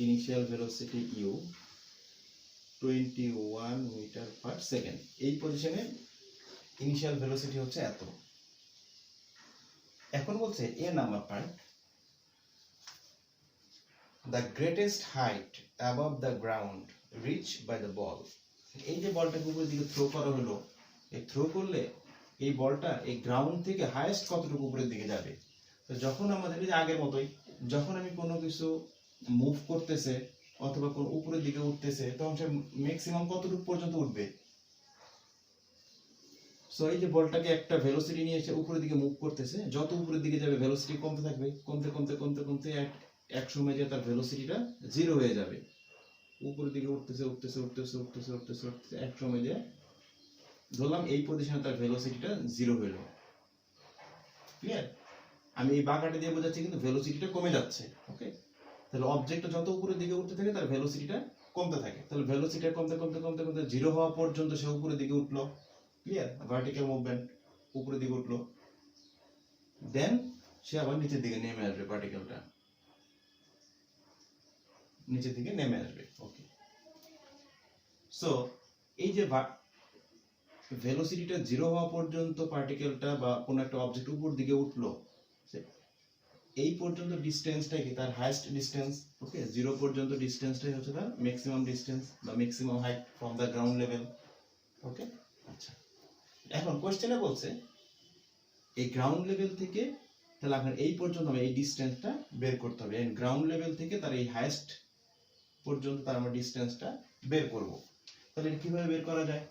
initial velocity u 21 metre per second. এই পজিশনে ইনিশিয়াল ভেলোসিটি হচ্ছে এত। এখন বলছে a number part, the greatest height above the ground reached by the ball। এই যে বলটাকে উপরের দিকে থ্রো করা হলো, এই থ্রো করলে এই বলটা এই গ্রাউন্ড থেকে হাইয়েস্ট কতটুকু উপরের দিকে যাবে? তো যখন আমাদের এই যে আগের মতোই, যখন আমি কোনো কিছু মুভ করতেছে অথবা কোন উপরের দিকে উঠতেছে, তখন সে ম্যাক্সিমাম কতটুকু পর্যন্ত উঠবে? সো এই যে বলটাকে একটা ভেলোসিটি নিয়ে এসে উপরের দিকে মুভ করতেছে, যত উপরের দিকে যাবে ভেলোসিটি কমতে থাকবে, কমতে কমতে কমতে কমতে এক সময় যে তার ভেলোসিটিটা জিরো হয়ে যাবে। উপরের দিকে উঠতেছে উঠতেছে উঠতেছে উঠতেছে উঠতেছে উঠতেছে, এক সময় যে ধরলাম এই পজিশনে তার ভেলোসিটিটা জিরো হইল, ক্লিয়ার? আমি এই বাঁকাটা দিয়ে বোঝাচ্ছি কিন্তু ভেলোসিটিটা কমে যাচ্ছে। ওকে, তাহলে অবজেক্টটা যত উপরের দিকে উঠতে থাকে তার ভেলোসিটিটা কমতে থাকে, তাহলে ভেলোসিটিটা কমতে কমতে কমতে কমতে জিরো হওয়া পর্যন্ত সে উপরের দিকে উঠলো, ক্লিয়ার? ভার্টিক্যাল মুভমেন্ট, উপরের দিকে উঠলো, দেন সে আবার নিচের দিকে নেমে আসবে, পার্টিকেলটা নিচের দিকে নেমে আসবে। ওকে, সো এই যে ভেলোসিটিটা জিরো হওয়া পর্যন্ত পার্টিকেলটা বা কোনো একটা অবজেক্ট উপর দিকে উঠলো, এই পর্যন্ত ডিসটেন্সটাই কি তার হাইয়েস্ট ডিসটেন্স। ওকে, জিরো পর্যন্ত ডিসটেন্সটাই হচ্ছে তার ম্যাক্সিমাম ডিসটেন্স বা maximum height from the ground level. Okay, আচ্ছা, এখন কোশ্চেনে বলছে এই গ্রাউন্ড লেভেল থেকে, তাহলে আপনার এই পর্যন্ত এই ডিসটেন্সটা বের করতে হবে, গ্রাউন্ড লেভেল থেকে তার এই হাইয়েস্ট পর্যন্ত তার আমরা ডিসটেন্সটা বের করব। তাহলে এটা কিভাবে বের করা যায়?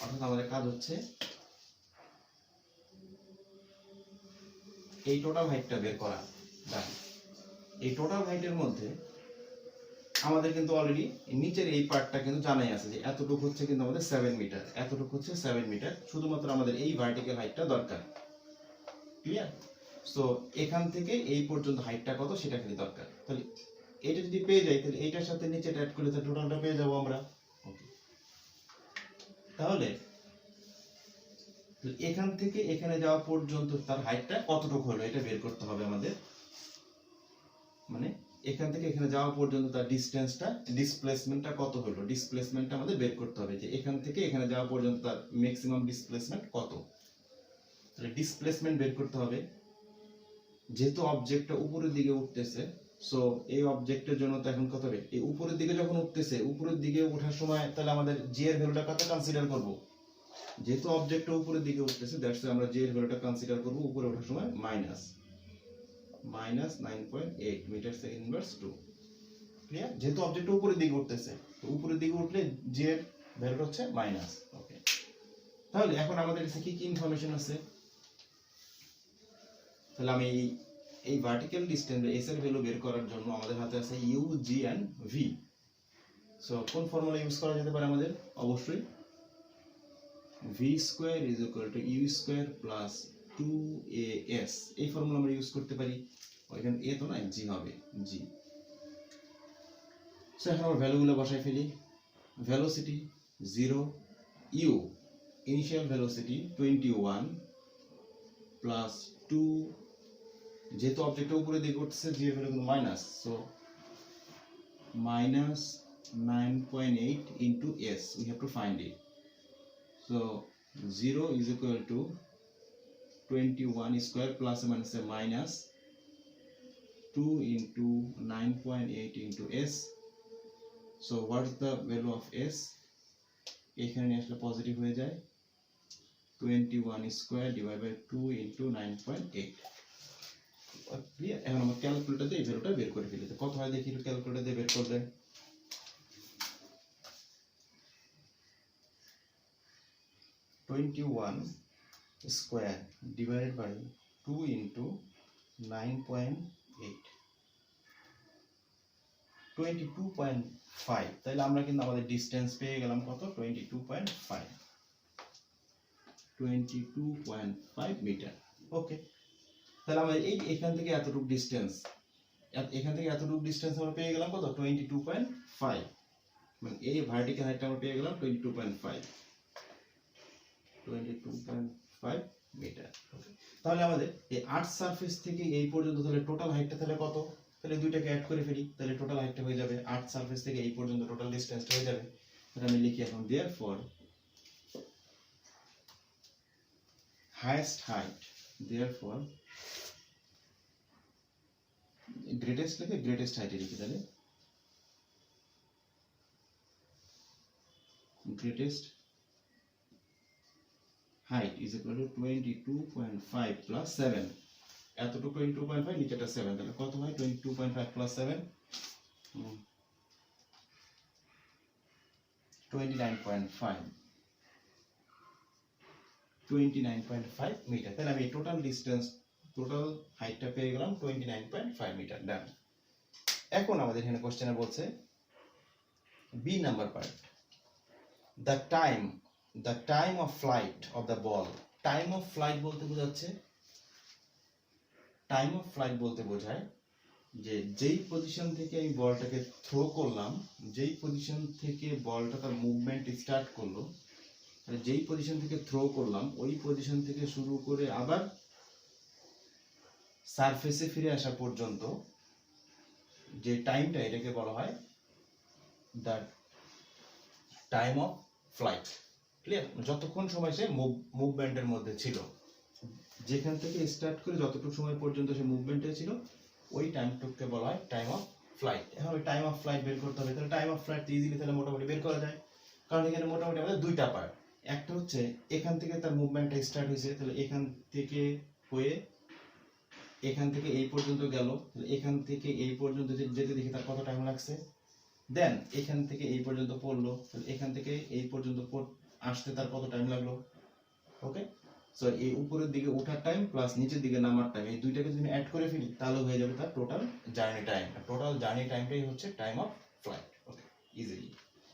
অর্থাৎ আমাদের কাজ হচ্ছে এই টোটাল হাইটটা বের করা। এই টোটাল হাইটের মধ্যে আমাদের কিন্তু অলরেডি নিচের এই পার্টটা কিন্তু জানাই আছে যে এতটুকু হচ্ছে কিন্তু আমাদের 7 মিটার, এতটুকু হচ্ছে 7 মিটার, শুধুমাত্র আমাদের এই ভার্টিক্যাল হাইটটা দরকার, ক্লিয়ার? সো এখান থেকে এই পর্যন্ত হাইটটা কত সেটা খালি দরকার। তাহলে এটা যদি পেয়ে যাই, তাহলে এইটার সাথে নিচেটা অ্যাড করলে তাহলে টোটালটা পেয়ে যাবো আমরা। ওকে, তাহলে এখান থেকে এখানে যাওয়া পর্যন্ত তার হাইটটা কতটুকু হলো এটা বের করতে হবে আমাদের। মানে এখান থেকে এখানে যাওয়া পর্যন্ত তার ডিসটেন্সটা, ডিসপ্লেসমেন্টটা কত হলো, ডিসপ্লেসমেন্টটা আমাদের বের করতে হবে যে এখান থেকে এখানে যাওয়া পর্যন্ত তার ম্যাক্সিমাম ডিসপ্লেসমেন্ট কত। তাহলে ডিসপ্লেসমেন্ট বের করতে হবে, যেহেতু অবজেক্টটা উপরের দিকে উঠতেছে, সো এই অবজেক্টের জন্য তো এখন কত হবে, এই উপরের দিকে যখন উঠতেছে, উপরের দিকে ওঠার সময় তাহলে আমাদের জি এর ভ্যালুটা কত কনসিডার করব? যেহেতু অবজেক্টটা উপরের দিকে উঠতেছে, দ্যাটস ওয়াই আমরা জি এর ভ্যালুটা কনসিডার করব উপরে ওঠার সময় minus. Minus 9.8 metre second inverse 2। Clear? যেহেতু অবজেক্ট উপরের দিকে উঠতেছে, তো উপরের দিকে উঠলে জি এর ভ্যালু হচ্ছে মাইনাস। ওকে, তাহলে এখন আমাদের কাছে কি কি ইনফরমেশন আছে? তাহলে আমি এই ভার্টিক্যাল ডিসটেন্স এস এর ভ্যালু বের করার জন্য আমাদের হাতে আছে U, G and V. So কোন ফর্মুলা ইউজ করা যেতে পারে আমাদের? অবশ্যই V square is equal to U square plus 2as, এই ফর্মুলা আমরা ইউজ করতে পারি। ওইখানে এ তো না, জি হবে, জি। সো এখন আমরা ভ্যালুগুলো বসাই ফেলি। Velocity 0, U initial velocity 21 plus 2, যেহেতু অবজেক্টের উপরে দিকে উঠছে জি এর ভ্যালু কিন্তু minus, so minus 9.8 into s, we have to find it. So 0 is equal to 21 square plus or minus a minus 2 into 9.8 into s. So what is the value of s? এখানে আসলে positive হয়ে যায়, 21 square divided by 2 into 9.8. Clear? এখন আমরা calculator দিয়ে এই ভ্যালুটা বের করে ফেলি। কত হয় দেখি, ক্যালকুলেটর দিয়ে বের করলে 21 square divided by 2 into 9.8, 22.5। তাহলে আমরা কিন্তু আমাদের ডিসটেন্স পেয়ে গেলাম কত? 22.5 মিটার। ওকে, তাহলে আমরা এখান থেকে এতটুকু ডিসটেন্স, আমরা পেয়ে গেলাম কত? 22.5, মানে এই ভার্টিক্যাল হাইটটা আমরা পেয়ে গেলাম 22.5 মিটার। তাহলে আমাদের এই আর্থ সারফেস থেকে এই পর্যন্ত তাহলে টোটাল হাইটটা তাহলে কত? তাহলে দুইটাকে অ্যাড করে ফেলি, তাহলে টোটাল হাইটটা হয়ে যাবে, আর্থ সারফেস থেকে এই পর্যন্ত টোটাল ডিসটেন্সটা হয়ে যাবে। তাহলে আমি লিখি এখন therefore highest height, therefore greatest লিখে গ্রেটেস্ট হাইটে লিখি, তাহলে greatest height is equal to 22.5 plus 7, এতটুকু 22.5, নিচেটা 7, তাহলে কত হয়? 22.5 plus 7 29.5 মিটার। তাহলে আমি টোটাল ডিসটেন্স, টোটাল হাইটটা পেয়ে গেলাম 29.5 মিটার। ডান। এখন আমাদের এখানে কোশ্চেনে বলছে B number part, the time of flight of the ball. Time of flight বলতে বোঝাচ্ছে, টাইম অফ ফ্লাইট বলতে বোঝায় যে যেই পজিশন থেকে আমি বলটাকে থ্রো করলাম, যেই পজিশন থেকে বলটা তার মুভমেন্ট স্টার্ট করলো, মানে যেই পজিশন থেকে থ্রো করলাম ওই পজিশন থেকে শুরু করে আবার সারফেসে ফিরে আসা পর্যন্ত যে টাইমটা, এটাকে বলা হয় the time of flight. Clear? যতক্ষণ সময় সে মুভমেন্টের মধ্যে ছিল, যেখান থেকে স্টার্ট করে যতটুকু সময় পর্যন্ত সে মুভমেন্টে ছিল, ওই টাইমটুকুকে বলা হয় টাইম অফ ফ্লাইট। এখন ওই টাইম অফ ফ্লাইট বের করতে হবে, তাহলে টাইম অফ ফ্লাইট ইজিলি তাহলে মোটামুটি বের করা যায়, কারণ এখানে মোটামুটি আমাদের দুইটা পার্ট। একটা হচ্ছে এখান থেকে তার মুভমেন্টটা স্টার্ট হয়েছে, তাহলে এখান থেকে হয়ে এখান থেকে এই পর্যন্ত গেল, তাহলে এখান থেকে এই পর্যন্ত যেতে দেখি তার কত টাইম লাগছে। দেন এখান থেকে এই পর্যন্ত পড়লো, তাহলে এখান থেকে এই পর্যন্ত আসতে তার কত টাইম লাগলো। ওকে, সো এই উপরের দিকে ওঠার টাইম প্লাস নিচের দিকে নামার টাইম, এই দুইটাকে যদি অ্যাড করে ফেলি তাহলে হয়ে যাবে তার total journey time. Total journey টাইমটাই হচ্ছে time of flight. Okay, easily.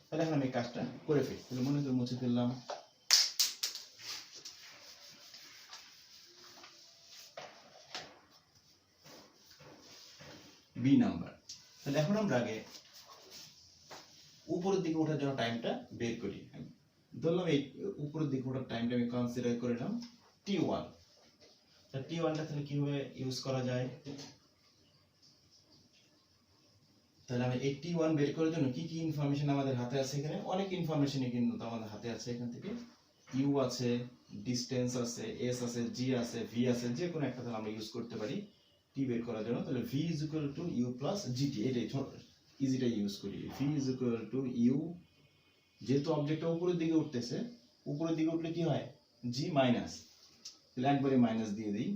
তাহলে এখন আমি কাজটা করে ফেলি, তাহলে মনে করে মুছে ফেললাম। B number. তাহলে এখন আমরা আগে উপরের দিকে ওঠার জন্য টাইমটা বের করি। ধরলাম এই উপরের দিকে ওঠার টাইমটা আমি কনসিডার করে নিলাম t1। t1টা তাহলে কিভাবে ইউজ করা যায়? তাহলে আমি এই t1 বের করার জন্য কি কি ইনফরমেশন আমাদের হাতে আছে? এখানে অনেক ইনফরমেশনই কিন্তু আমাদের হাতে আছে। এখান থেকে u আছে, ডিসটেন্স আছে, s আছে, g আছে, v আছে, যে কোনো একটা তাহলে আমরা ইউজ করতে পারি t বের করার জন্য। তাহলে v is equal to u plus gt, এটাই ইজিটা ইউজ করি। v is equal to u, যেহেতু অবজেক্টটা উপরের দিকে উঠতেছে, উপরের দিকে উঠলে কি হয়? g মাইনাস, তাহলে একবারে মাইনাস দিয়ে দিই,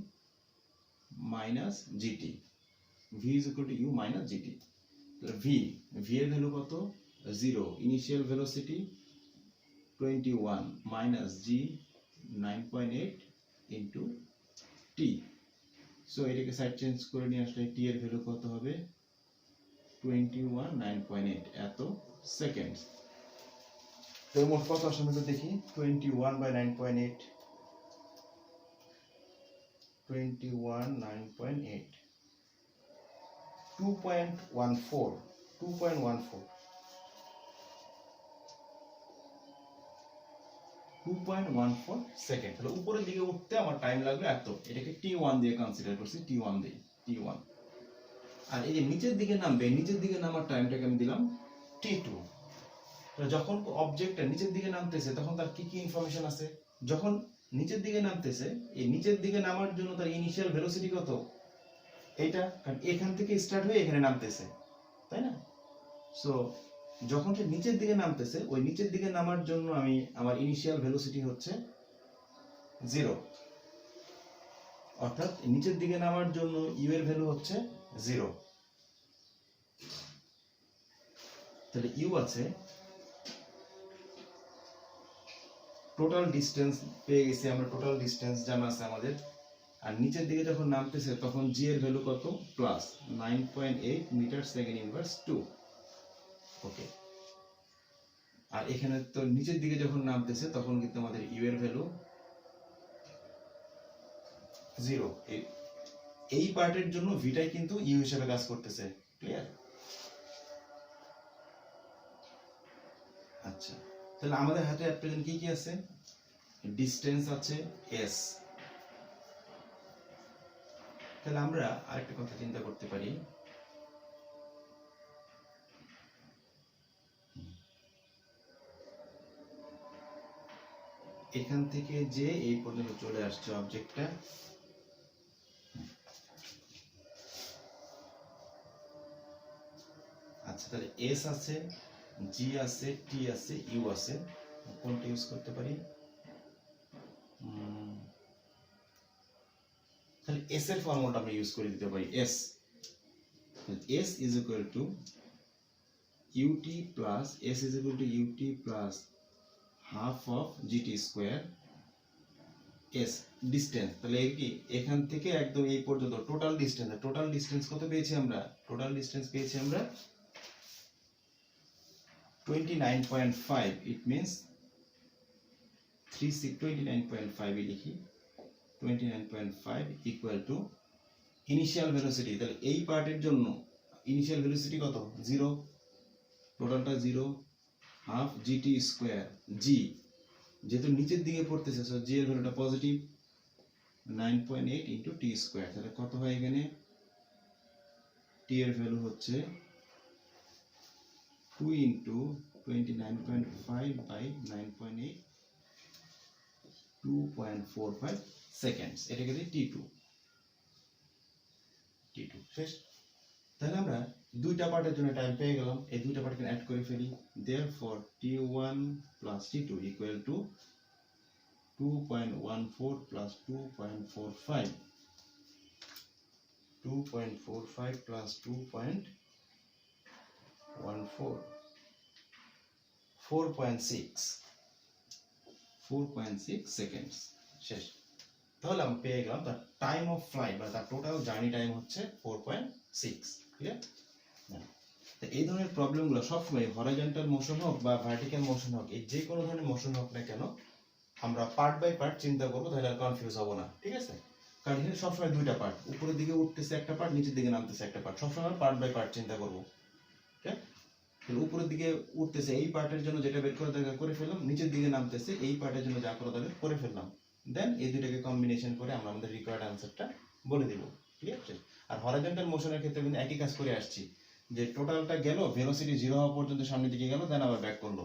minus GT, V is equal to U minus GT. V এর ভ্যালু কত? 0, initial velocity 21 minus G 9.8 into T. So এটাকে সাইড চেঞ্জ করে নিয়ে আসলে টি এর ভ্যালু কত হবে? 21 9.8 এত সেকেন্ডস। তো মোট কত আসলে আমরা দেখি, 21 বাই 9.8, 21 9.8 2.14 2.14 2.14 সেকেন্ড। তাহলে উপরের দিকে উঠতে আমার টাইম লাগবে এত। এটাকে t1 দিয়ে কনসিডার করছি, t1 দিয়ে, t1। আর এই যে নিচের দিকে নামবে, নিচের দিকে নামার টাইমটাকে আমি দিলাম t2। যখন অবজেক্টটা নিচের দিকে নামতেছে তখন তার কি কি ইনফরমেশন আছে? যখন নিচের দিকে নামতেছে, এই নিচের দিকে নামার জন্য তার ইনিশিয়াল ভেলোসিটি কত? এইটা, কারণ এখান থেকে স্টার্ট হয়ে এখানে নামতেছে, তাই না? সো যখন সে নিচের দিকে নামতেছে, ওই নিচের দিকে নামার জন্য আমি আমার ইনিশিয়াল ভেলোসিটি হচ্ছে 0, অর্থাৎ নিচের দিকে নামার জন্য ইউ এর ভ্যালু হচ্ছে 0। তাহলে ইউ আছে, টোটাল ডিস্টেন্স পেয়ে গেছি আমরা, টোটাল ডিস্টেন্স জানা আছে আমাদের। আর নিচের দিকে যখন নামতেছে তখন জি এর ভ্যালু কত? Plus 9.8 metre second inverse 2। Okay, আর এখানে তো নিচের দিকে যখন নামতেছে তখন কিন্তু আমাদের ইউ এর ভ্যালু 0। এই পার্টের জন্য ভিটাই কিন্তু ইউ হিসেবে কাজ করতেছে। ক্লিয়ার? আচ্ছা, তাহলে আমাদের হাতে এট প্রেজেন্ট কি কি আছে? ডিসটেন্স আছে এস। তাহলে আমরা আরেকটা কথা চিন্তা করতে পারি, এখান থেকে যে এই পর্যন্ত চলে আসছে অবজেক্টটা, আচ্ছা তাহলে এস আছে, জি আছে, টি আছে, ইউ আছে। কোনটা ইউজ করতে পারি? তাহলে এস এর ফর্মুলাটা আমরা ইউজ করে দিতে পারি। S is equal to UT plus, S is equal to UT plus half of GT square. S distance, তাহলে কি এখান থেকে একদম এই পর্যন্ত টোটাল ডিসটেন্স কত পেয়েছি আমরা? টোটাল ডিসটেন্স পেয়েছি আমরা 29.5। ইট মিনস 29.5 লিখি, 29.5 ইকুয়াল টু ইনিশিয়াল ভেলোসিটি। তাহলে এই পার্টের জন্য ইনিশিয়াল ভেলোসিটি কত? 0, টোটালটা 0, হাফ জিটি স্কোয়ার। জি যেহেতু নিচের দিকে পড়তেছে, সো জি এর ভ্যালুটা পজিটিভ, 9.8 ইন্টু টি স্কোয়ার। তাহলে কত হয় এখানে? টি এর ভ্যালু হচ্ছে 2 ইন্টু 29.5 বাই 9.8, 2.45 সেকেন্ডস। এটাকে দিই টি2। শেষ। তাহলে আমরা দুইটা পার্টের জন্য টাইম পেয়ে গেলাম, এই দুইটা পার্টকে অ্যাড করে ফেলি। Therefore t1 plus t2 equal to 2.14 plus 2.45, 2.45 plus 2.14, 4.6 seconds. শেষ। তাহলে আমরা পেয়ে গেলাম তার টাইম অফ ফ্লাইট বা তার টোটাল জার্নি টাইম হচ্ছে 4.6। ক্লিয়ার? তো এই ধরনের প্রবলেমগুলো সবসময় হরাইজন্টাল মোশন হোক বা ভার্টিক্যাল মোশন হোক, এই যে কোনো ধরনের মোশন হোক না কেন, আমরা পার্ট বাই পার্ট চিন্তা করবো, তাহলে আর কনফিউজ হবো না। ঠিক আছে? কারণ এখানে সবসময় দুইটা পার্ট, উপরের দিকে উঠতেছে একটা পার্ট, নিচের দিকে নামতেছে একটা পার্ট, সবসময় পার্ট বাই পার্ট চিন্তা করবো। ঠিক? উপরের দিকে উঠতেছে এই পার্টের জন্য যেটা বের করে দরকার করে ফেললাম, নিচের দিকে নামতেছে এই পার্টের জন্য যা করা দরকার করে ফেললাম। দেন এই দুইটাকে কম্বিনেশন করে আমরা আমাদের রিকোয়ার্ড আনসারটা বলে দিব। ঠিক আছে? আর হরাইজন্টাল মোশনের ক্ষেত্রে কিন্তু একই কাজ করে আসছি, যে টোটালটা গেল, ভেলোসিটি 0 হওয়া পর্যন্ত সামনের দিকে গেল, দেন আবার ব্যাক করলো।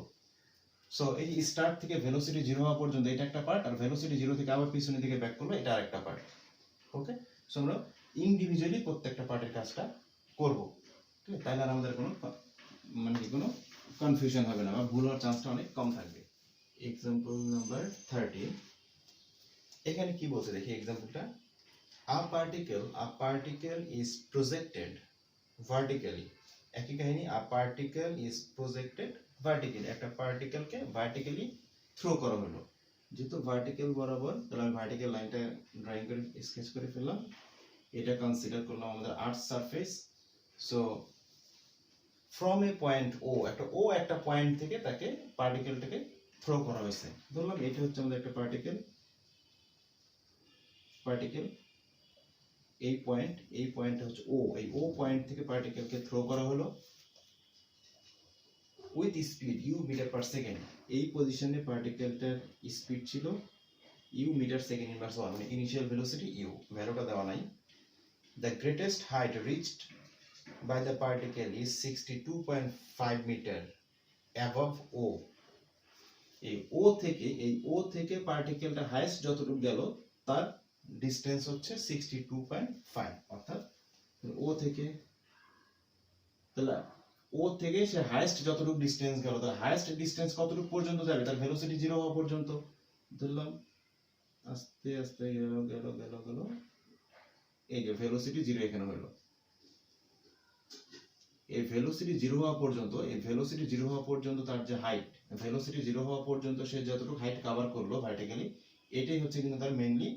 সো এই যে স্টার্ট থেকে ভেলোসিটি 0 হওয়া পর্যন্ত এটা একটা পার্ট, আর ভেলোসিটি 0 থেকে আবার পিছনের দিকে ব্যাক করলো, এটা আরেকটা পার্ট। ওকে? সো আমরা ইন্ডিভিজুয়ালি প্রত্যেকটা পার্টের কাজটা করব। ঠিক আছে? তাহলে আর আমাদের কোনো মানে কোনো কনফিউশন হবে না বা ভুল হওয়ার চান্সটা অনেক কম থাকবে। এক্সাম্পল নাম্বার 30, এখানে কি বলছে দেখি এক্সাম্পলটা। a particle is projected vertically, একই কাহিনী, a particle is projected vertically, একটা পার্টিকেলকে ভার্টিক্যালি থ্রো করা হলো, যেহেতু ভার্টিক্যাল বরাবর, তাহলে আমি ভার্টিক্যাল লাইনটা ড্রয়িং করে স্কেচ করে ফেললাম, এটা কনসিডার করলাম আমাদের earth surface. So from a point O, একটা পয়েন্ট থেকে তাকে পার্টিকেলটাকে থ্রো করা হয়েছে, ধরলাম এটা হচ্ছে আমাদের একটা পার্টিকেল, এই পয়েন্টটা হচ্ছে ও, এই ও পয়েন্ট থেকে পার্টিকেলকে থ্রো করা হলো with speed u metre per second, এই পজিশনে পার্টিকেলটার স্পিড ছিল ইউ মিটার সেকেন্ড ইনভার্স 1, মানে ইনিশিয়াল ভেলোসিটি ইউ, ভ্যালুটা দেওয়া নাই। The greatest height reached by the particle is 62.5 metre above O, এই ও থেকে পার্টিকেলটা হাইয়েস্ট যতটুকু গেল তার ডিসটেন্স হচ্ছে 62.5, অর্থাৎ ও থেকে সে হাইয়েস্ট যতটুকু ডিসটেন্স গেল, তার হাইয়েস্ট ডিসটেন্স কতটুকু পর্যন্ত যাবে, তার ভেলোসিটি 0 হওয়া পর্যন্ত, ধরলাম আস্তে আস্তে গেল, এই যে ভেলোসিটি 0 এখানে হলো, এই ভেলোসিটি 0 হওয়া পর্যন্ত তার যে হাইট, ভেলোসিটি 0 হওয়া পর্যন্ত সে যতটুকু হাইট কভার করলো ভার্টিক্যালি, এটাই হচ্ছে কিন্তু তার মেইনলি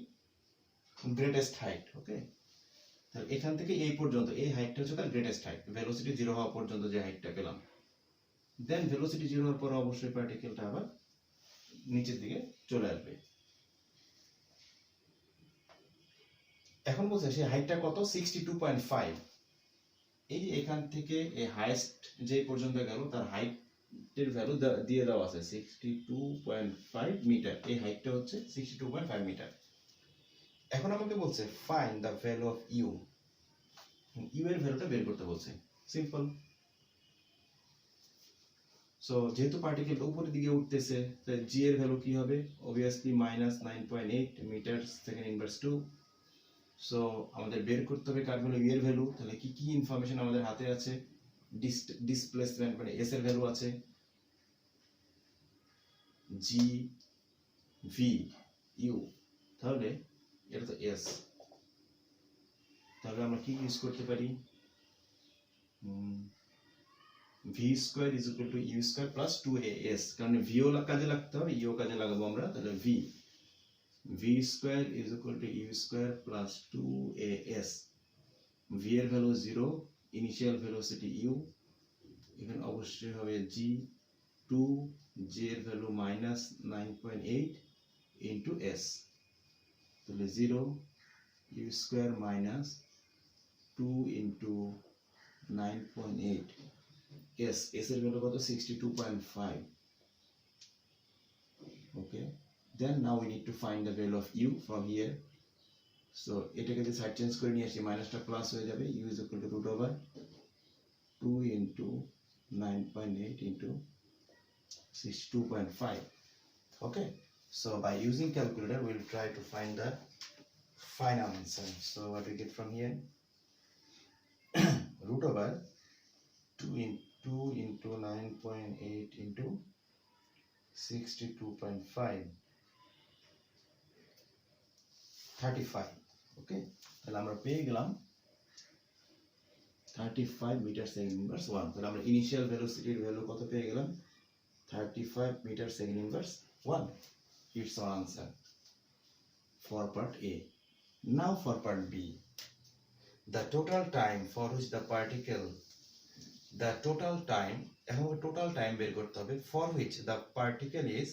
গ্রেটেস্ট হাইট। ওকে, তাহলে এখান থেকে এই পর্যন্ত এই হাইটটা হচ্ছে তার গ্রেটেস্ট হাইট, ভেলোসিটি 0 হওয়া পর্যন্ত যে হাইটটা পেলাম। দেন ভেলোসিটি 0 হওয়ার পর অবশ্যই পার্টিকেলটা আবার নিচের দিকে চলে আসবে। এখন বলছে সেই হাইটটা কত, 62.5, এই যে এখান থেকে এই হাইয়েস্ট যে পর্যন্ত গেল তার হাইটের ভ্যালু দিয়ে দেওয়া আছে 62.5 মিটার, এই হাইটটা হচ্ছে 62.5 মিটার। এখন আমাকে বলছে find the value of U, U এর ভ্যালুটা বের করতে বলছে, সিম্পল। সো যেহেতু পার্টিকেলটা উপরের দিকে উঠতেছে, তাই জি এর ভ্যালু কি হবে, obviously -9.8 metre second inverse 2। So আমাদের বের করতে হবে কার ভ্যালু, ইউ এর ভ্যালু। তাহলে কি কি ইনফরমেশন আমাদের হাতে আছে, ডিসপ্লেসমেন্ট মানে এস এর ভ্যালু আছে, জি ভি ইউ, তাহলে এটা তো এস, তাহলে আমরা কি ইউজ করতে পারি, V square is equal to U square plus 2as, কারণ ভিও কাজে লাগতে হবে, ইউ কাজে লাগাবো আমরা, তাহলে V square is equal to U square plus 2as, V এর ভ্যালু 0, ইনিশিয়াল ভেলোসিটি ইউ, এখানে অবশ্যই হবে জি 2, জি এর ভ্যালু -9.8 ইন্টু এস, তাহলে 0 U square minus 2 into 9.8 S, S এর ভ্যালু কত, 62.5। okay, then now we need to find the value of u from here. So এটাকে যদি সাইড চেঞ্জ করে নিয়ে আসি, মাইনাসটা প্লাস হয়ে যাবে, u is equal to root over 2 into 9.8 into 62.5. okay, so by using calculator we'll try to find the final answer. So what we get from here, root over 2 into 9.8 into 62.5, 35। ওকে, তাহলে আমরা পেয়ে গেলাম 35 metre second inverse 1। তাহলে আমরা initial ভেলোসিটির value কত পেয়ে গেলাম, 35 metre second inverse 1। It's our answer for part A. Now for part B, the total time for which the particle, এখন টোটাল টাইম বের করতে হবে, for which the particle is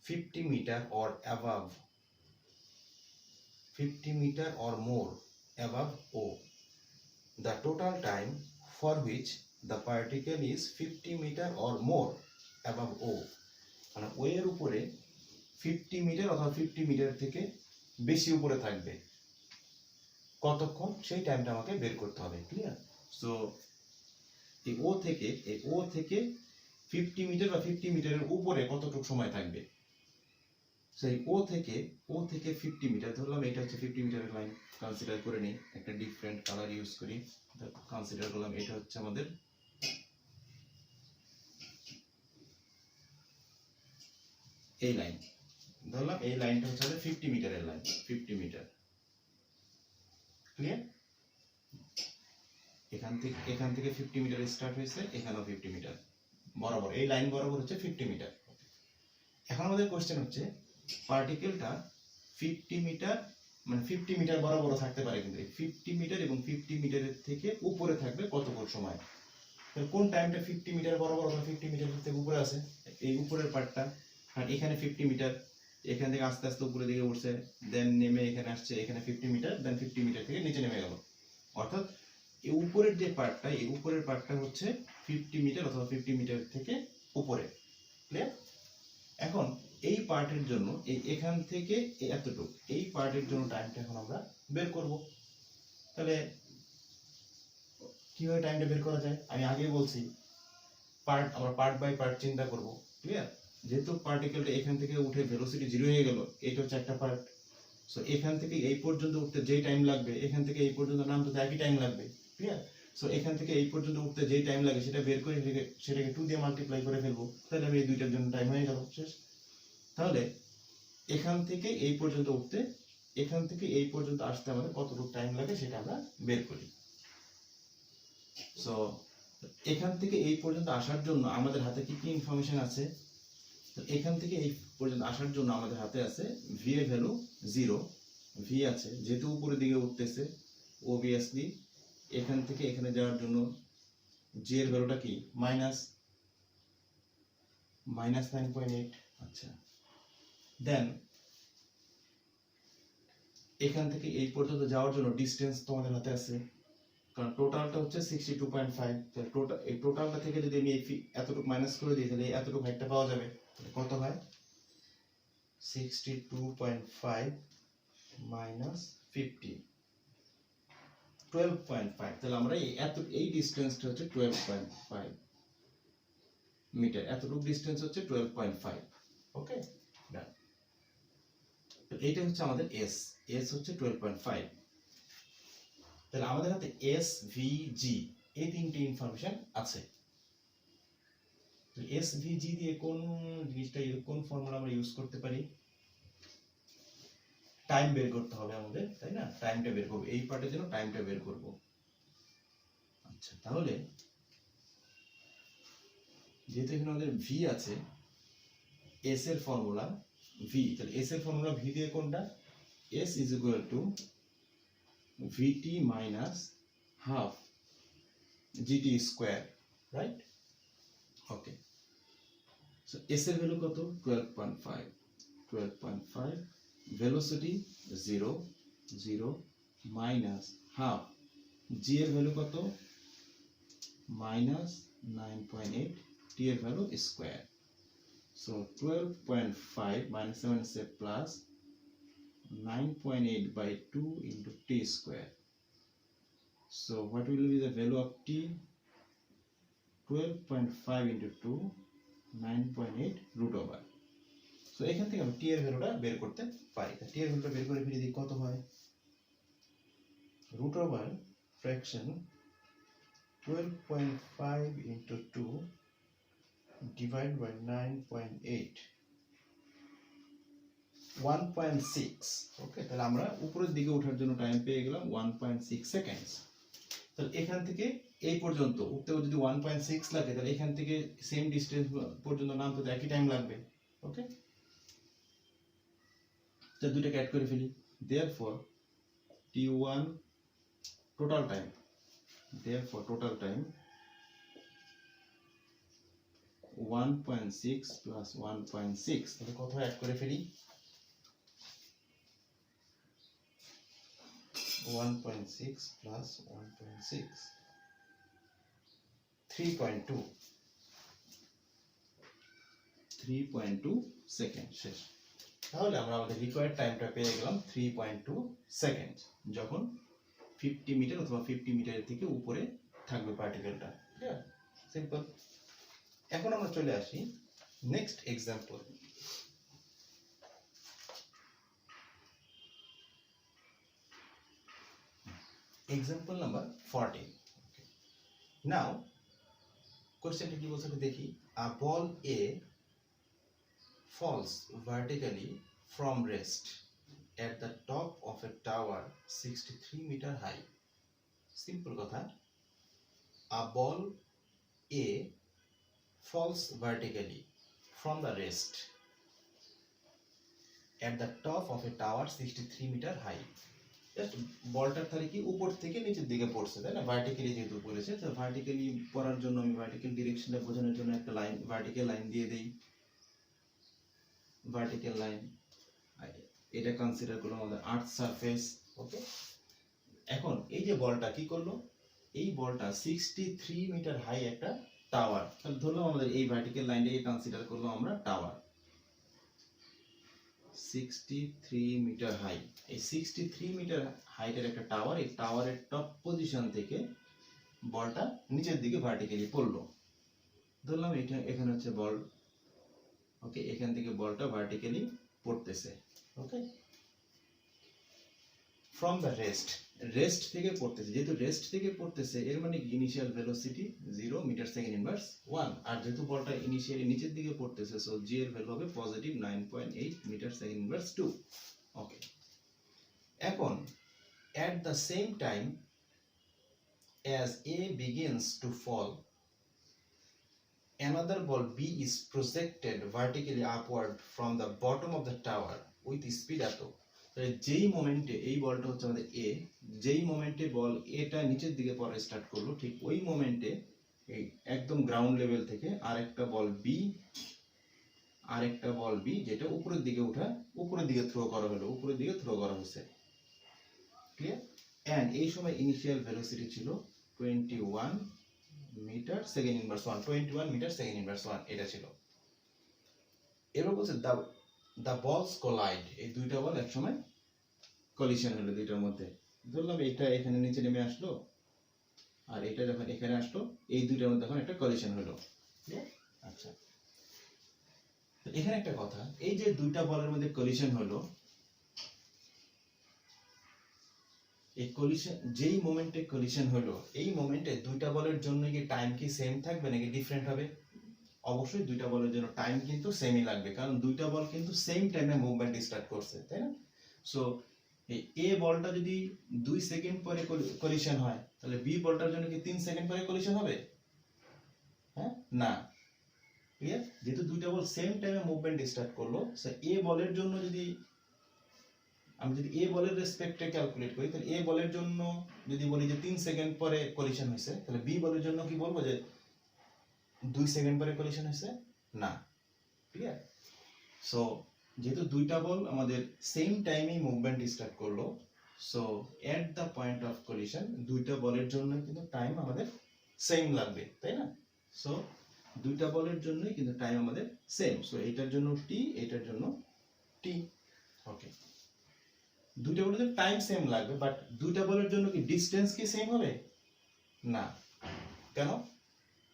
50 meter or above, 50 meter or more above O. The total time for which the particle is 50 meter or more above O, মানে O এর উপরে 50 metre অথবা 50 metre থেকে বেশি উপরে থাকবে কতক্ষণ, সেই টাইমটা আমাকে বের করতে হবে। ক্লিয়ার? সো এই ও থেকে 50 মিটার বা 50 মিটারের উপরে কতটুকু সময় থাকবে, সেই ও থেকে 50 মিটার, ধরলাম এটা হচ্ছে 50 মিটারের লাইন, কনসিডার করে নিই, একটা ডিফারেন্ট কালার ইউজ করি, কনসিডার করলাম এটা হচ্ছে আমাদের এই লাইন, ধরলাম এই লাইনটা হচ্ছে 50 মিটারের লাইন, 50 মিটার। ক্লিয়ার? এখান থেকে 50 মিটার স্টার্ট হয়েছে, এখানেও 50 মিটার বরাবর, এই লাইন বরাবর হচ্ছে 50 মিটার। এখন আমাদের কোশ্চেন হচ্ছে পার্টিকেলটা 50 মিটার মানে 50 মিটার বরাবর থাকতে পারে, কিন্তু 50 মিটার এবং 50 মিটারের থেকে উপরে থাকবে কতক্ষণ সময়। কোন টাইমটা 50 মিটার বরাবর অথবা 50 মিটার থেকে উপরে আছে? এই উপরের পার্টটা। আর এখানে 50 মিটার, এখান থেকে আস্তে আস্তে উপরের দিকে উঠছে, দেন নেমে এখানে আসছে, এখানে 50 মিটার, দেন 50 মিটার থেকে নিচে নেমে গেল। অর্থাৎ এই উপরের যে পার্টটা, এই উপরের পার্টটা হচ্ছে 50 মিটার অথবা 50 মিটার থেকে উপরে। ক্লিয়ার? এখন এই পার্টের জন্য এখান থেকে এতটুকু, এই পার্টের জন্য টাইমটা এখন আমরা বের করব। তাহলে কিভাবে টাইমটা বের করা যায়? আমি আগেই বলছি, আমরা পার্ট বাই পার্ট চিন্তা করব। ক্লিয়ার? যেহেতু পার্টিকেলটা এখান থেকে উঠে ভেলোসিটি 0 হয়ে গেল, এটা হচ্ছে একটা পার্ট। সো এখান থেকে এই পর্যন্ত উঠতে যেই টাইম লাগবে, এখান থেকে এই পর্যন্ত নামতে তো একই টাইম লাগবে। ক্লিয়ার? সো এখান থেকে এই পর্যন্ত উঠতে যেই টাইম লাগে সেটা বের করে সেটাকে 2 দিয়ে মাল্টিপ্লাই করে ফেলবো, তাহলে আমি এই দুইটার জন্য টাইম হয়ে গেল, শেষ। তাহলে এখান থেকে এই পর্যন্ত উঠতে, এখান থেকে এই পর্যন্ত আসতে আমাদের কতটুকু টাইম লাগে সেটা আমরা বের করি। সো এখান থেকে এই পর্যন্ত আসার জন্য আমাদের হাতে কি কি ইনফরমেশন আছে? তো এখান থেকে এই পর্যন্ত আসার জন্য আমাদের হাতে আছে v এর ভ্যালু 0, v আছে যেহেতু উপরের দিকে উঠতেছে, অবভিয়াসলি এখান থেকে এখানে যাওয়ার জন্য g এর ভ্যালুটা কি -9.8। আচ্ছা, দেন এখান থেকে এই পর্যন্ত যাওয়ার জন্য ডিসটেন্স তোমাদের হাতে আছে, কারণ টোটালটা হচ্ছে 62.5। তাহলে এই টোটালটা থেকে যদি আমি এতটুকু মাইনাস করে দিই, তাহলে এতটুকু হাইটটা পাওয়া যাবে। কত হয়? 62.5 মাইনাস 50, 12.5। তাহলে আমরা এই ডিসটেন্সটা হচ্ছে 12.5 মিটার, এতটুকু ডিসটেন্স হচ্ছে 12.5। ওকে, ডান। তো এইটা হচ্ছে আমাদের এস হচ্ছে 12.5। তাহলে আমাদের হাতে এস, ভি, জি এই তিনটি ইনফরমেশন আছে। এস, ভি, জি দিয়ে কোন জিনিসটা, কোন ফর্মুলা আমরা ইউজ করতে পারি? টাইম বের করতে হবে আমাদের, তাই না? টাইমটা বের করব, এই পার্টের জন্য টাইমটা বের করব। আচ্ছা, তাহলে যেহেতু এখানে আমাদের ভি আছে, এস এর ফর্মুলা ভি, তাহলে এস এর ফর্মুলা ভি দিয়ে কোনটা? S is equal to VT minus half GT square, right? Okay, so S এর ভ্যালু কত? 12.5, ভেলোসিটি 0 0 মাইনাস হাফ, জি এর ভ্যালু কত? -9.8, টি এর value square. So 12.5 minus 7 is a plus 9.8 by 2 into t square. So what will be the value of t? 12.5 into 2, 9.8 root over. So এখান থেকে আমি t এর ভ্যালুটা বের করতে পারি। t এর ভ্যালুটা বের করে ফেলে দিই, কত হয়? root over fraction 12.5 into 2 divided by 9.8, 1.6। ওকে, তাহলে আমরা উপরের দিকে ওঠার জন্য টাইম পেয়ে গেলাম 1.6 সেকেন্ডস। তাহলে এখান থেকে এই পর্যন্ত উঠতেও যদি 1.6 লাগে, তাহলে এখান থেকে সেম ডিসটেন্স পর্যন্ত নামতে তো একই টাইম লাগবে। ওকে, তো দুইটাকে অ্যাড করে ফেলি। therefore t1 total time, therefore total time 1.6 plus 1.6, তাহলে কত অ্যাড করে ফেলি? 1.6 plus 1.6, 3.2 সেকেন্ড, শেষ। তাহলে আমরা আমাদের রিকোয়ার্ড টাইমটা পেয়ে গেলাম 3.2 সেকেন্ড, যখন 50 মিটার অথবা 50 মিটারের থেকে উপরে থাকবে পার্টিকেলটা। ক্লিয়ার? সিম্পল। এখন আমরা চলে আসি নেক্সট এক্সাম্পল। Example number 14। নাও কোশ্চেনটা কি বলছে দেখি। আ বল এ falls vertically from rest at the top of a tower 63 meter high. Simple কথা, a ball A falls vertically from the rest at the top of a tower 63 meter high. Just বলটার তাহলে কি উপর থেকে নিচের দিকে পড়ছে, তাই না? ভার্টিক্যালি যেহেতু পড়েছে, তো ভার্টিক্যালি পড়ার জন্য আমি ভার্টিক্যাল ডিরেকশনটা বোঝানোর জন্য একটা লাইন, ভার্টিক্যাল লাইন দিয়ে দেই। ভার্টিক্যাল লাইন, এটা কনসিডার করলাম আমাদের আর্থ সারফেস। ওকে, এখন এই যে বলটা কি করলো, এই বলটা 63 মিটার হাই একটা টাওয়ার, তাহলে ধরলাম আমাদের এই ভার্টিক্যাল লাইনটাকে কনসিডার করলাম আমরা টাওয়ার। 63 মিটার হাই, এই 63 মিটার হাইটের একটা টাওয়ার, এই টাওয়ারের টপ পজিশন থেকে বলটা নিচের দিকে ভার্টিক্যালি পড়লো। ধরলাম এটা এখানে হচ্ছে বল, ওকে, এখান থেকে বলটা ভার্টিক্যালি পড়তেছে। ওকে, ফ্রম দ্য রেস্ট থেকে পড়তেছে, যেহেতু রেস্ট থেকে পড়তেছে এর মানে initial velocity 0 metre second inverse 1, আর যেহেতু বলটা ইনিশিয়ালি নিচের দিকে পড়তেছে, সো জি এর ভ্যালু হবে পজিটিভ 9.8 মিটার সেকেন্ড ইনভার্স 2। ওকে, এখন at the same time as A begins to fall, another ball B is projected vertically upward from the bottom of the tower with speed এত। যেই মোমেন্টে এই বলটা হচ্ছে আমাদের এ, যেই মোমেন্টে বল এটা নিচের দিকে পড়া স্টার্ট করলো, ঠিক ওই মোমেন্টে এই একদম গ্রাউন্ড লেভেল থেকে আরেকটা বল বি যেটা উপরের দিকে উঠা, উপরের দিকে থ্রো করা হলো, উপরের দিকে থ্রো করা হয়েছে। ক্লিয়ার? এন্ড এই সময় ইনিশিয়াল ভেলোসিটি ছিল 21 metre second inverse 1, 21 metre second inverse 1 এটা ছিল। এবার বলছে দ্য বলস কোলাইড, এই দুইটা বল একসময় কলিশন হলো দুইটার মধ্যে। ধরলাম এটা এখানে নিচে নেমে আসলো আর এটা যখন এখানে আসলো, এই দুইটার মধ্যে এখন একটা কলিশন হলো। আচ্ছা, এখানে একটা কথা, এই যে দুইটা বলের মধ্যে কলিশন হলো, এই কলিশন যেই মোমেন্টে কলিশন হলো, এই মোমেন্টে দুইটা বলের জন্য কি টাইম কি সেম থাকবে নাকি ডিফারেন্ট হবে? অবশ্যই দুইটা বলের জন্য টাইম কিন্তু সেমই লাগবে, কারণ দুইটা বল কিন্তু সেম টাইমে মুভমেন্ট স্টার্ট করছে, তাই না? সো এই এ বলটা যদি 2 সেকেন্ড পরে কলিশন হয়, তাহলে বি বলটার জন্য কি 3 সেকেন্ড পরে কলিশন হবে? হ্যাঁ, না। ক্লিয়ার? যেহেতু দুইটা বল সেম টাইমে মুভমেন্ট স্টার্ট করলো, সো এ বলের জন্য যদি আমি যদি এ বলের রেসপেক্টে ক্যালকুলেট করি, তাহলে এ বলের জন্য যদি বলি যে 3 সেকেন্ড পরে কলিশন হয়েছে, তাহলে বি বলের জন্য কি বলবো যে 2 সেকেন্ড পরে কলিশন হয়েছে? না। ক্লিয়ার? সো যেহেতু দুইটা বল আমাদের সেম টাইমে মুভমেন্ট স্টার্ট করলো, so at the point of collision দুইটা বলের জন্য কিন্তু টাইম আমাদের সেম লাগবে, তাই না? সো দুইটা বলের জন্যই কিন্তু টাইম আমাদের সেম, সো এটার জন্য টি, এটার জন্য টি। ওকে, দুইটা বলের টাইম সেম লাগবে, বাট দুইটা বলের জন্য কি ডিসটেন্স কি সেম হবে? না। কেন?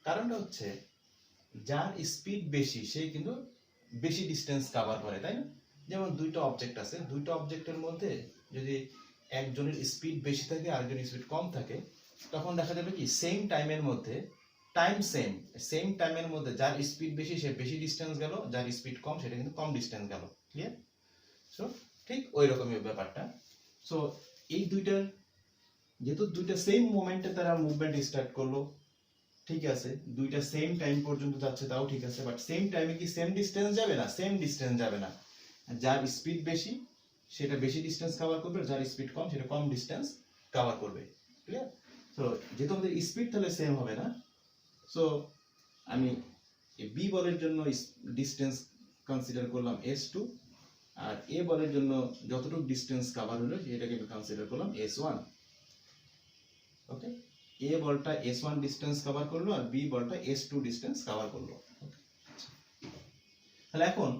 কারণটা হচ্ছে যার স্পিড বেশি সে কিন্তু বেশি ডিসটেন্স কভার করে, তাই না? যেমন দুইটা অবজেক্ট আছে, দুইটা অবজেক্টের মধ্যে যদি একজনের স্পিড বেশি থাকে আর একজনের স্পিড কম থাকে, তখন দেখা যাবে কি সেম টাইমের মধ্যে সেম টাইমের মধ্যে যার স্পিড বেশি সে বেশি ডিসটেন্স গেল, যার স্পিড কম সেটা কিন্তু কম ডিসটেন্স গেল। ক্লিয়ার? সো ঠিক ওই রকমই ব্যাপারটা। সো এই দুইটার যেহেতু দুইটা সেম মোমেন্টে তারা মুভমেন্ট স্টার্ট করলো, ঠিক আছে, দুইটা সেম টাইম পর্যন্ত যাচ্ছে তাও ঠিক আছে, বাট সেম টাইমে কি সেম ডিসটেন্স যাবে না? সেম ডিসটেন্স যাবে না। যার স্পিড বেশি সেটা বেশি ডিসটেন্স কভার করবে, যার স্পিড কম সেটা কম ডিসটেন্স কভার করবে। ক্লিয়ার? সো যেহেতু আমাদের স্পিড তাহলে সেম হবে না, সো আমি বি বলের জন্য ডিসটেন্স কনসিডার করলাম s2, আর এ বলের জন্য যতটুকু ডিসটেন্স কভার হলো সেটাকে আমি কনসিডার করলাম s1। ওকে, এ বলটা s1 ডিসটেন্স কভার করলো আর বি বলটা s2 ডিসটেন্স কভার করলো। তাহলে এখন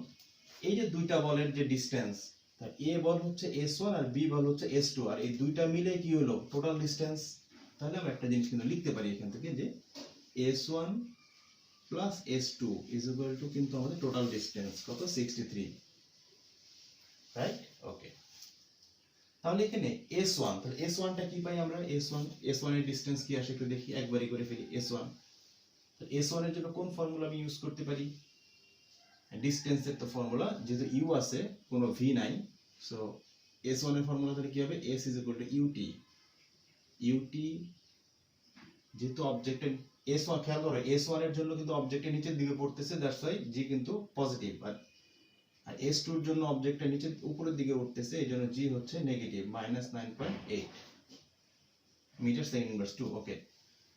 এই যে দুইটা বলের যে ডিসটেন্স, এ বল হচ্ছে s1 আর বি বল হচ্ছে s2, আর এই দুইটা মিলে কি হলো টোটাল ডিসটেন্স। তাহলে আমরা একটা জিনিস কিন্তু লিখতে পারি এখান থেকে যে s1 plus s2 is equal two কিন্তু আমাদের টোটাল ডিসটেন্স কত? 63, রাইট? ওকে, তাহলে এখানে s1, তাহলে s1 টা কি পাই আমরা? s1 এর ডিসটেন্স কি আসে একটু দেখি, একবারই করে ফেলি। s1 এর জন্য কোন ফর্মুলা আমি ইউজ করতে পারি? ডিসটেন্সের তো ফর্মুলা, যেহেতু ইউ আছে কোনো ভি নাই, সো S1 এর ফর্মুলা তাহলে কি হবে, S is equal to UT, UT যেহেতু অবজেক্টের S1, খেয়াল করো S1 এর জন্য কিন্তু অবজেক্টের নিচের দিকে পড়তেছে, দ্যাটস ওয়াই G কিন্তু পজিটিভ, আর S2 এর জন্য অবজেক্টের নিচের উপরের দিকে উঠতেছে, এই জন্য G হচ্ছে নেগেটিভ -9.8 মিটার সেকেন্ড ইনভার্স 2। ওকে,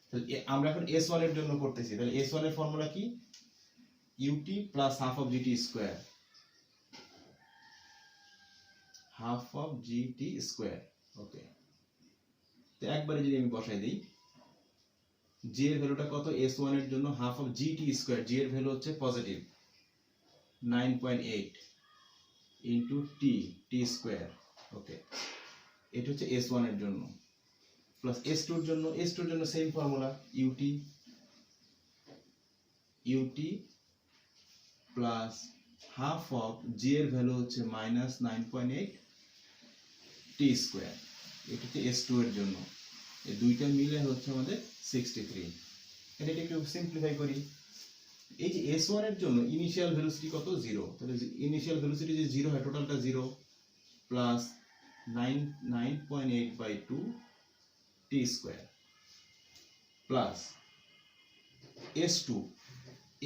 তাহলে আমরা এখন S1 এর জন্য করতেছি, তাহলে S1 এর ফর্মুলা কি, UT plus half of GT square, half of GT square. Okay, তো একবারে যদি আমি বসাই দিই, G এর ভ্যালুটা কত, S1 এর জন্য half of GT square, G এর ভ্যালু হচ্ছে পজিটিভ 9.8 ইনটু T স্কয়ার। ওকে, এটা হচ্ছে S1 এর জন্য, প্লাস S2 এর জন্য, S2 এর জন্য same formula, UT plus half of G এর ভ্যালু হচ্ছে -9.8 T স্কয়ার, এটা হচ্ছে S2 এর জন্য। এই দুইটা মিলে হচ্ছে আমাদের 63। এটা একটু সিম্পলিফাই করি, এই যে S1 এর জন্য ইনিশিয়াল ভেলোসিটি কত, 0, তাহলে ইনিশিয়াল ভেলোসিটি যে 0 হয়, টোটালটা 0 plus 9.8/2 T square plus S2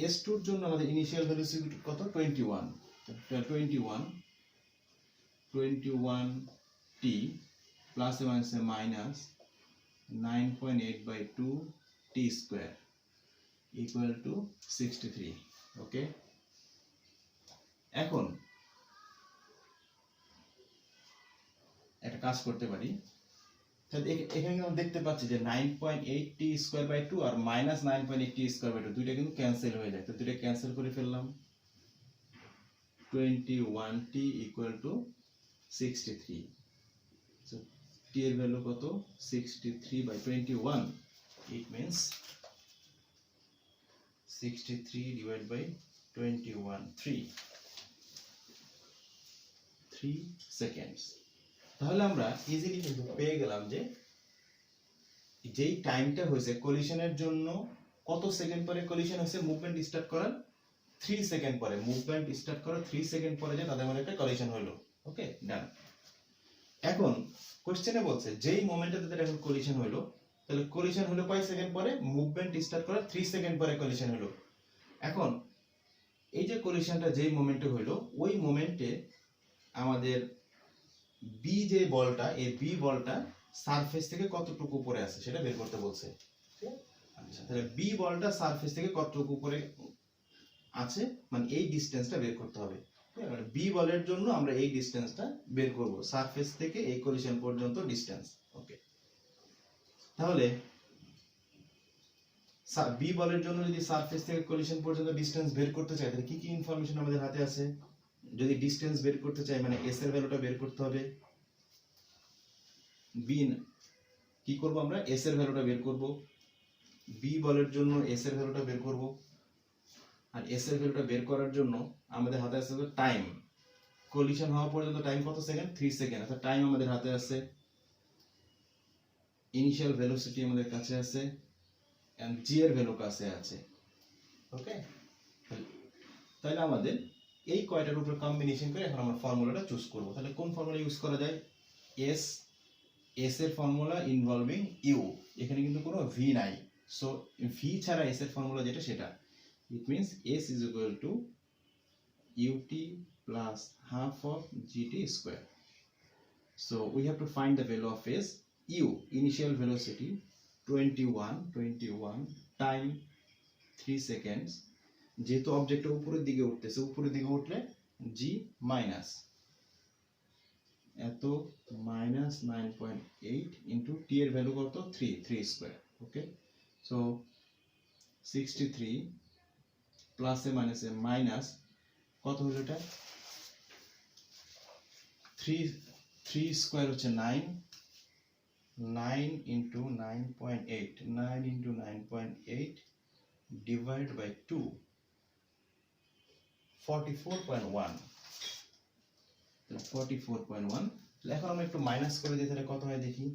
এর জন্য আমাদের ইনিশিয়াল ভেলোসিটি কত, 21 T plus minus 9.8/2 T square equal to 63। ওকে, এখন একটা কাজ করতে পারি, তাহলে এখানে আমরা দেখতে পাচ্ছি যে 9.8 T স্কয়ার বাই 2 আর -9.8 T স্কয়ার বাই 2 দুইটা কিন্তু ক্যান্সেল হয়ে যায়, তো দুইটা ক্যান্সেল করে ফেললাম, 21 T equal to 63। So T এর ভ্যালু কত, 63/21, it means 63 divided by 21, 3 seconds। তাহলে আমরা ইজিলি কিন্তু পেয়ে গেলাম যে যেই টাইমটা হয়েছে কলিশনের জন্য, কত সেকেন্ড পরে কলিশন হয়েছে, মুভমেন্ট স্টার্ট করার 3 সেকেন্ড পরে, মুভমেন্ট স্টার্ট করার 3 সেকেন্ড পরে যে তাদের মধ্যে একটা কলিশন হলো। ওকে, ডান। এখন কোশ্চেনে বলছে যেই মোমেন্টে তাদের এখন কলিশন হলো, তাহলে কলিশন হলো কয় সেকেন্ড পরে, মুভমেন্ট স্টার্ট করার 3 সেকেন্ড পরে কলিশন হলো। এখন এই যে কলিশনটা যেই মোমেন্টে হলো, ওই মোমেন্টে আমাদের বি যে বলটা, এই বি বলটা সারফেস থেকে কতটুকু উপরে আছে সেটা বের করতে বলছে। আচ্ছা, তাহলে বি বলটা সারফেস থেকে কতটুকু উপরে আছে, মানে এই ডিসটেন্সটা বের করতে হবে। মানে বি বলের জন্য আমরা এই ডিসটেন্সটা বের করব, সারফেস থেকে এই কলিশন পর্যন্ত ডিসটেন্স। ওকে, তাহলে বি বলের জন্য যদি সারফেস থেকে কলিশন পর্যন্ত ডিসটেন্স বের করতে চাই, তাহলে কি কি ইনফরমেশন আমাদের হাতে আছে, যদি ডিসটেন্স বের করতে চাই মানে এস এর ভ্যালুটা বের করতে হবে, বি কি করব আমরা, এস এর ভ্যালুটা বের করব, বি বলের জন্য এস এর ভ্যালুটা বের করব, আর এস এর ভ্যালুটা বের করার জন্য আমাদের হাতে আছে টাইম, কলিশন হওয়া পর্যন্ত টাইম কত সেকেন্ড, 3 সেকেন্ড, অর্থাৎ টাইম আমাদের হাতে আছে, ইনিশিয়াল ভেলোসিটি আমাদের কাছে আছে, এন্ড জি এর ভ্যালু কাছে আছে। ওকে, তাহলে আমাদের এই কয়টার উপর কম্বিনেশন করে এখন আমরা ফর্মুলাটা চুজ করব। তাহলে কোন ফর্মুলা ইউজ করা যায়, এস এর ফর্মুলা ইনভলভিং ইউ, এখানে কিন্তু কোনো ভি নাই, সো ভি ছাড়া এস এর ফর্মুলা যেটা সেটা, it means S is equal to UT plus half of GT square. So we have to find the value of S, U initial velocity 21 time 3 seconds, যেহেতু অবজেক্টটা উপরের দিকে উঠতেছে, উপরের দিকে উঠলে জি মাইনাস এত -9.8 ইন্টু টি এর ভ্যালু কত, 3 স্কয়ার। ওকে, সো 63 প্লাসে মাইনাসে মাইনাস কত হলো, এটা 3 স্কয়ার হচ্ছে 9 ইন্টু 9.8 ডিভাইড বাই 2, 44.1। এখন আমরা একটু মাইনাস করে দিই, তাহলে কত হয় দেখি,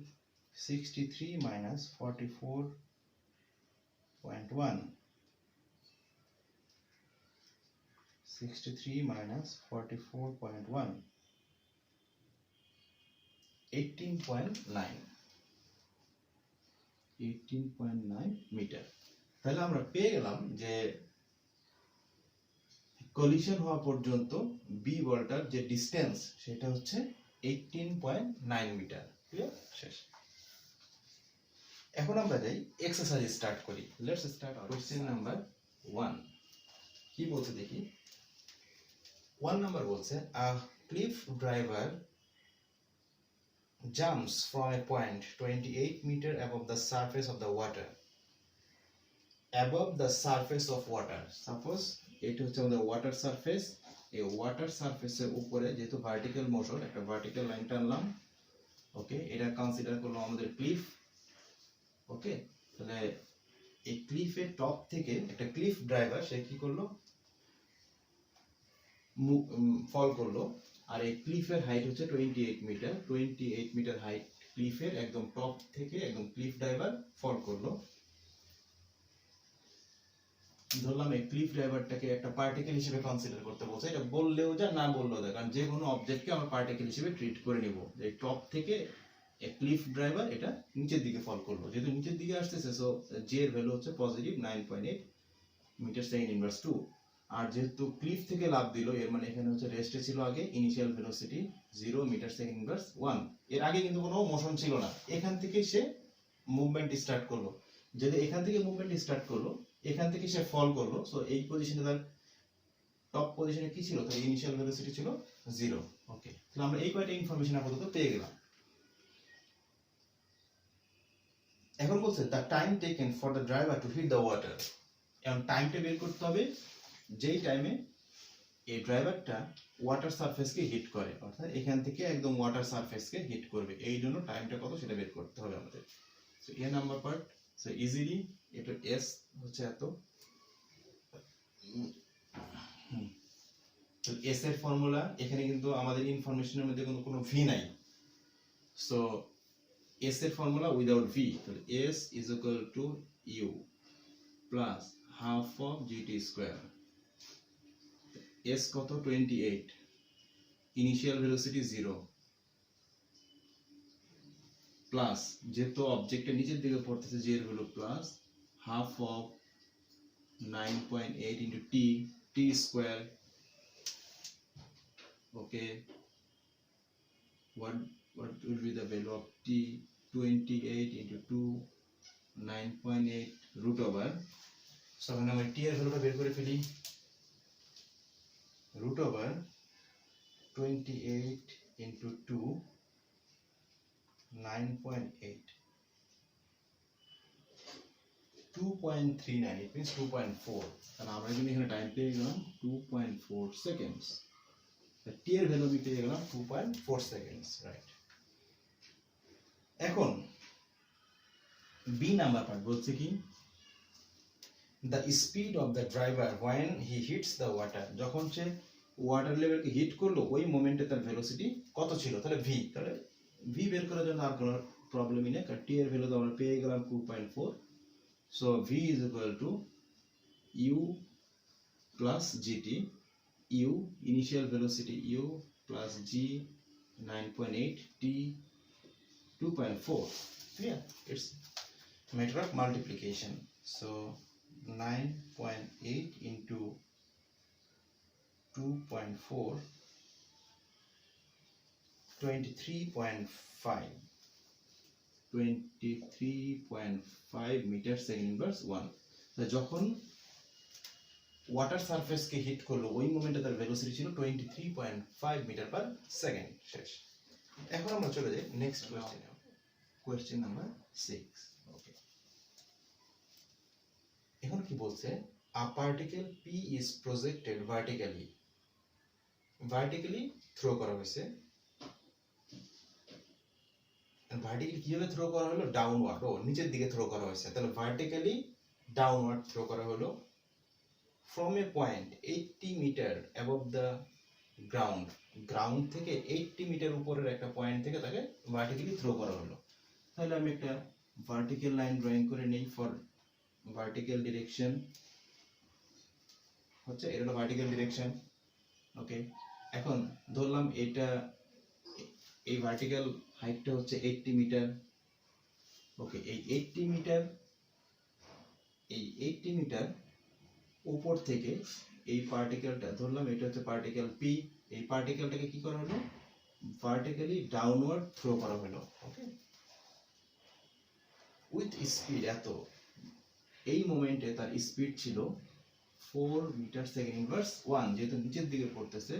63 মাইনাস 44.1, 63 মাইনাস 44.1 18.9 মিটার। তাহলে আমরা পেয়ে গেলাম যে কলিশন হওয়া পর্যন্ত বি বলটার যে ডিসটেন্স সেটা হচ্ছে 18.9 মিটার। ক্লিয়ার? শেষ। এখন আমরা যাই এক্সারসাইজ স্টার্ট করি। Let's start question number 1। কি বলছে দেখি। 1 নাম্বার বলছে a cliff driver jumps from a point 28 meter above the surface of the water. Above the surface of water. Suppose এটা হচ্ছে আমাদের ওয়াটার সারফেস। এই ওয়াটার সারফেসের উপরে যেহেতু ভার্টিক্যাল মোশন, একটা ভার্টিক্যাল লাইন টানলাম। ওকে, এটা কনসিডার করলো আমাদের ক্লিফ। ওকে, তাহলে এই ক্লিফের টপ থেকে একটা ক্লিফ ড্রাইভার সে কি করলো, ফল করলো। আর এই ক্লিফের হাইট হচ্ছে 28 মিটার। 28 মিটার হাইট ক্লিফের একদম টপ থেকে একদম ক্লিফ ড্রাইভার ফল করলো। ধরলাম এই ক্লিফ ড্রাইভারটাকে একটা পার্টিকেল হিসেবে কনসিডার করতে বলছে। এটা বললেও যা, না বললেও যা, কারণ যে কোনো অবজেক্টকে আমরা পার্টিকেল হিসেবে ট্রিট করে নিব। এই টপ থেকে ক্লিফ ড্রাইভার এটা নিচের দিকে ফল করলো। যেহেতু নিচের দিকে আসতেছে, সো জে এর ভ্যালু হচ্ছে পজিটিভ 9.8 মিটার সেকেন্ড ইনভার্স 2। আর যেহেতু ক্লিফ থেকে লাফ দিল, এর মানে এখানে হচ্ছে রেস্টে ছিল আগে initial velocity 0 metre second inverse 1। এর আগে কিন্তু কোনো মোশন ছিল না, এখান থেকে সে মুভমেন্ট স্টার্ট করলো। যদি এখান থেকে মুভমেন্ট স্টার্ট করলো, এখান থেকে সে ফল করলো, সো এই পজিশনে তার টপ পজিশনে কি ছিল, তার ইনিশিয়াল ভেলোসিটি ছিল 0। ওকে, তাহলে আমরা এই কয়টা ইনফরমেশন আপাতত পেয়ে গেলাম। এখন বলছে the time taken for the driver to hit the water. এখন টাইমটা বের করতে হবে যেই টাইমে এই ড্রাইভারটা ওয়াটার সারফেসকে হিট করে, অর্থাৎ এখান থেকে একদম ওয়াটার সারফেসকে হিট করবে। এই জন্য টাইমটা কত সেটা বের করতে হবে আমাদের। সো এ নাম্বার পার্ট, সো ইজিলি এটা এস হচ্ছে এত। তো এস এর ফর্মুলা এখানে কিন্তু আমাদের ইনফরমেশনের মধ্যে কোনো ভি নাই। সো এস এর ফর্মুলা উইদাউট ভি, তাহলে S is equal to U plus half of GT square. S কত 28, ইনিশিয়াল ভেলোসিটি 0, প্লাস যেহেতু অবজেক্টের নিচের দিকে পড়তেছে জি এর value plus half of 9.8 into T, T square. Okay, what will be the value of t? 28 into 2, 9.8 root over। So এখন আমরা টি এর ভ্যালুটা বের করে ফেলি। root over 28 into 2, 9.8, 2.39, it means 2.4। তাহলে আমরা কিন্তু এখানে টাইম পেয়ে গেলাম 2.4 সেকেন্ডস। টি এর ভ্যালু আমি পেয়ে গেলাম 2.4 সেকেন্ডস, রাইট। এখন বি নাম্বার পার্ট বলছে কি, the speed of the driver when he hits the water. যখন সে ওয়াটার লেভেলকে হিট করলো ওই মোমেন্টে তার ভেলোসিটি কত ছিল, তাহলে ভি। তাহলে ভি বের করার জন্য আর কোনো প্রবলেমই নেই, কারণ টি এর ভ্যালু তো আমরা পেয়ে গেলাম 2.4। So V is equal to U plus GT. U initial velocity U plus G 9.8, T 2.4। clear? It's a matter of multiplication. So 9.8 into 2.4, 23.5 metre second inverse 1। যখন ওয়াটার সারফেসকে হিট করলো ওই মোমেন্টে তার ভেলোসিটি ছিল 23.5 মিটার পার সেকেন্ড। শেষ। এখন আমরা চলে যাই নেক্সট কোয়েশ্চেনে, কোয়েশ্চেন নাম্বার 6। ওকে, এখন কি বলছে, a particle P is projected vertically. Vertically throw করা হয়েছে। ভার্টিক্যালি কিভাবে থ্রো করা হলো, ডাউনওয়ার্ড, ও নিচের দিকে থ্রো করা হয়েছে। তাহলে ভার্টিক্যালি ডাউনওয়ার্ড থ্রো করা হলো from a point 80 metre above the ground। Ground থেকে 80 মিটার উপরের একটা পয়েন্ট থেকে তাকে ভার্টিক্যালি থ্রো করা হলো। তাহলে আমি একটা ভার্টিক্যাল লাইন ড্রয়িং করে নেই ফর ভার্টিক্যাল ডিরেকশন। হচ্ছে এটা হলো ভার্টিক্যাল ডিরেকশন। ওকে, এখন ধরলাম এটা এই ভার্টিক্যাল হাইটটা হচ্ছে 80 মিটার। ওকে, এই 80 মিটার উপর থেকে এই পার্টিকেলটা ধরলাম, এটা হচ্ছে পার্টিকেল পি, এই পার্টিকেলটাকে কি করা হলো, ভার্টিক্যালি ডাউনওয়ার্ড থ্রো করা হলো। ওকে, উইথ স্পিড এত, এই মোমেন্টে তার স্পিড ছিল 4 মিটার সেকেন্ড ইনভার্স 1, যেহেতু নিচের দিকে পড়তেছে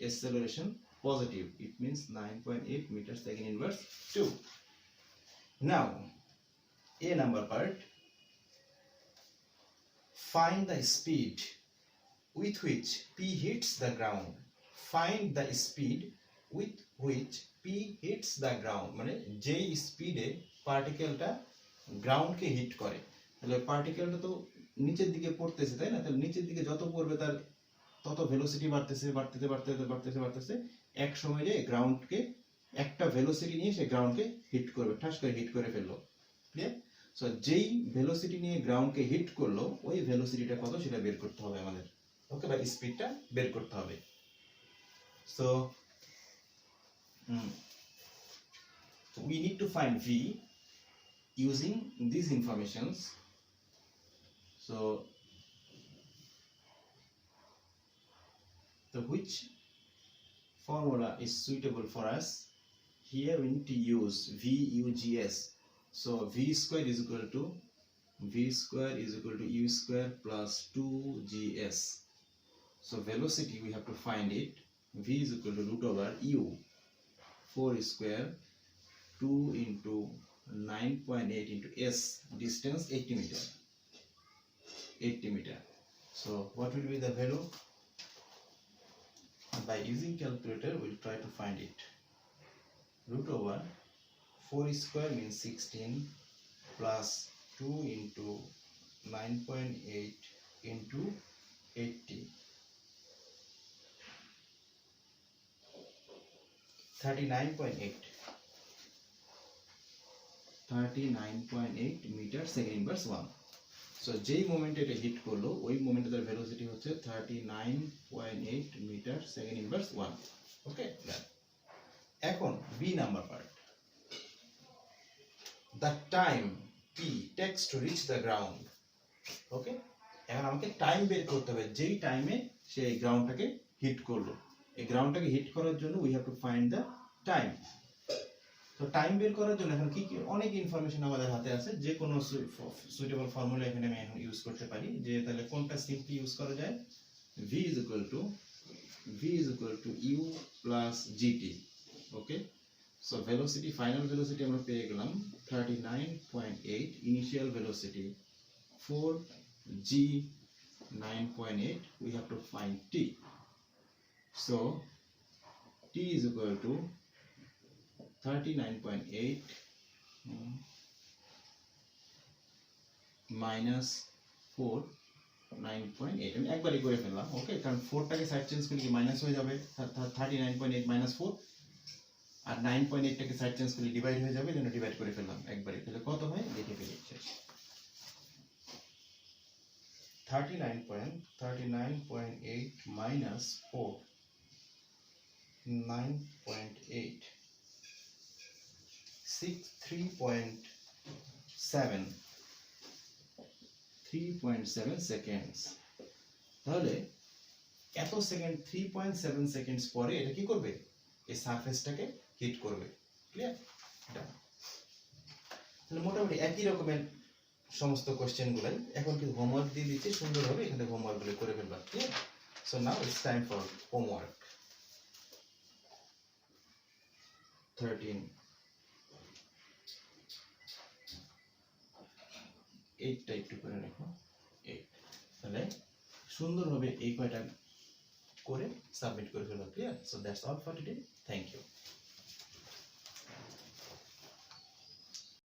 acceleration positive, it means 9.8 meter second inverse 2. Now a number part, find the speed with which p hits the ground. Find the speed with which p hits the ground, মানে যেই স্পিডে পার্টিকেলটা গ্রাউন্ডকে hit করে। তাহলে পার্টিকেলটা তো নিচের দিকে পড়তেছে, তাই না? তাহলে নিচের দিকে যত পড়বে তার তত ভেলোসিটি বাড়তেছে, এক সময় যে গ্রাউন্ডকে একটা ভেলোসিটি নিয়ে সে গ্রাউন্ডকে হিট করবে, ঠাস করে হিট করে ফেললো। ক্লিয়ার? সো যেই ভেলোসিটি নিয়ে গ্রাউন্ডকে হিট করলো, ওই ভেলোসিটিটা কত সেটা বের করতে হবে আমাদের। ওকে, বা স্পিডটা বের করতে হবে। So we need to find v using these informations. So which formula is suitable for us? Here we need to use VUGS. So v square is equal to u square plus 2gs. So velocity we have to find it. V is equal to root over u 4 square 2 into 9.8 into s, distance 80 meter. So what will be the value? By using calculator we'll try to find it. Root over 4 square means 16 plus 2 into 9.8 into 80, 39.8 metre second inverse 1. So যেই moment এটা hit করলো ওই মোমেন্টে তার velocity হচ্ছে 39.8 metre second inverse 1. Okay, এখন B number part, the time t takes to reach the ground. Okay, এখন আমাকে টাইম বের করতে হবে, যেই টাইমে সে এই গ্রাউন্ডটাকে হিট করলো। এই গ্রাউন্ডটাকে হিট করার জন্য we have to find the time. তো টাইম বের করার জন্য এখন কি অনেক ইনফরমেশন আমাদের হাতে আছে, যে কোনো সুইটেবল ফর্মুলা এখানে আমি এখন ইউজ করতে পারি। যে তাহলে কোনটা সিম্পলি ইউজ করা যায়, v is equal to u plus gt. Okay, so velocity, final velocity আমরা পেয়ে গেলাম 39.8, initial velocity 4 g 9.8, we have to find t. So t is equal to 39.8 minus 4 9.8, আমি একবারই করে ফেললাম। ওকে, কারণ 4টাকে সাইড চেঞ্জ করলে কি মাইনাস হয়ে যাবে, 39.8 minus 4, আর 9.8টাকে সাইড চেঞ্জ করলে ডিভাইড হয়ে যাবে, জন্য ডিভাইড করে ফেললাম একবারই। তাহলে কত হয় লিখে ফেলি, 39.8 minus 4 9.8 3.7 সেকেন্ডস। তাহলে এত সেকেন্ড 3.7 সেকেন্ডস পরে এটা কি করবে, এই সারফেসটাকে হিট করবে। ক্লিয়ার? তাহলে মোটামুটি একই রকমের সমস্ত কোশ্চেন গুলাই এখন কিন্তু হোমওয়ার্ক দিয়ে দিচ্ছে সুন্দরভাবে, এখানে হোমওয়ার্ক গুলো করে ফেলবা। Clear? So now it's time for homework 13 8টা একটু করে রাখো 8। তাহলে সুন্দরভাবে এই কয়টা করে সাবমিট করে ফেলবা। Clear? So that's all for today, thank you.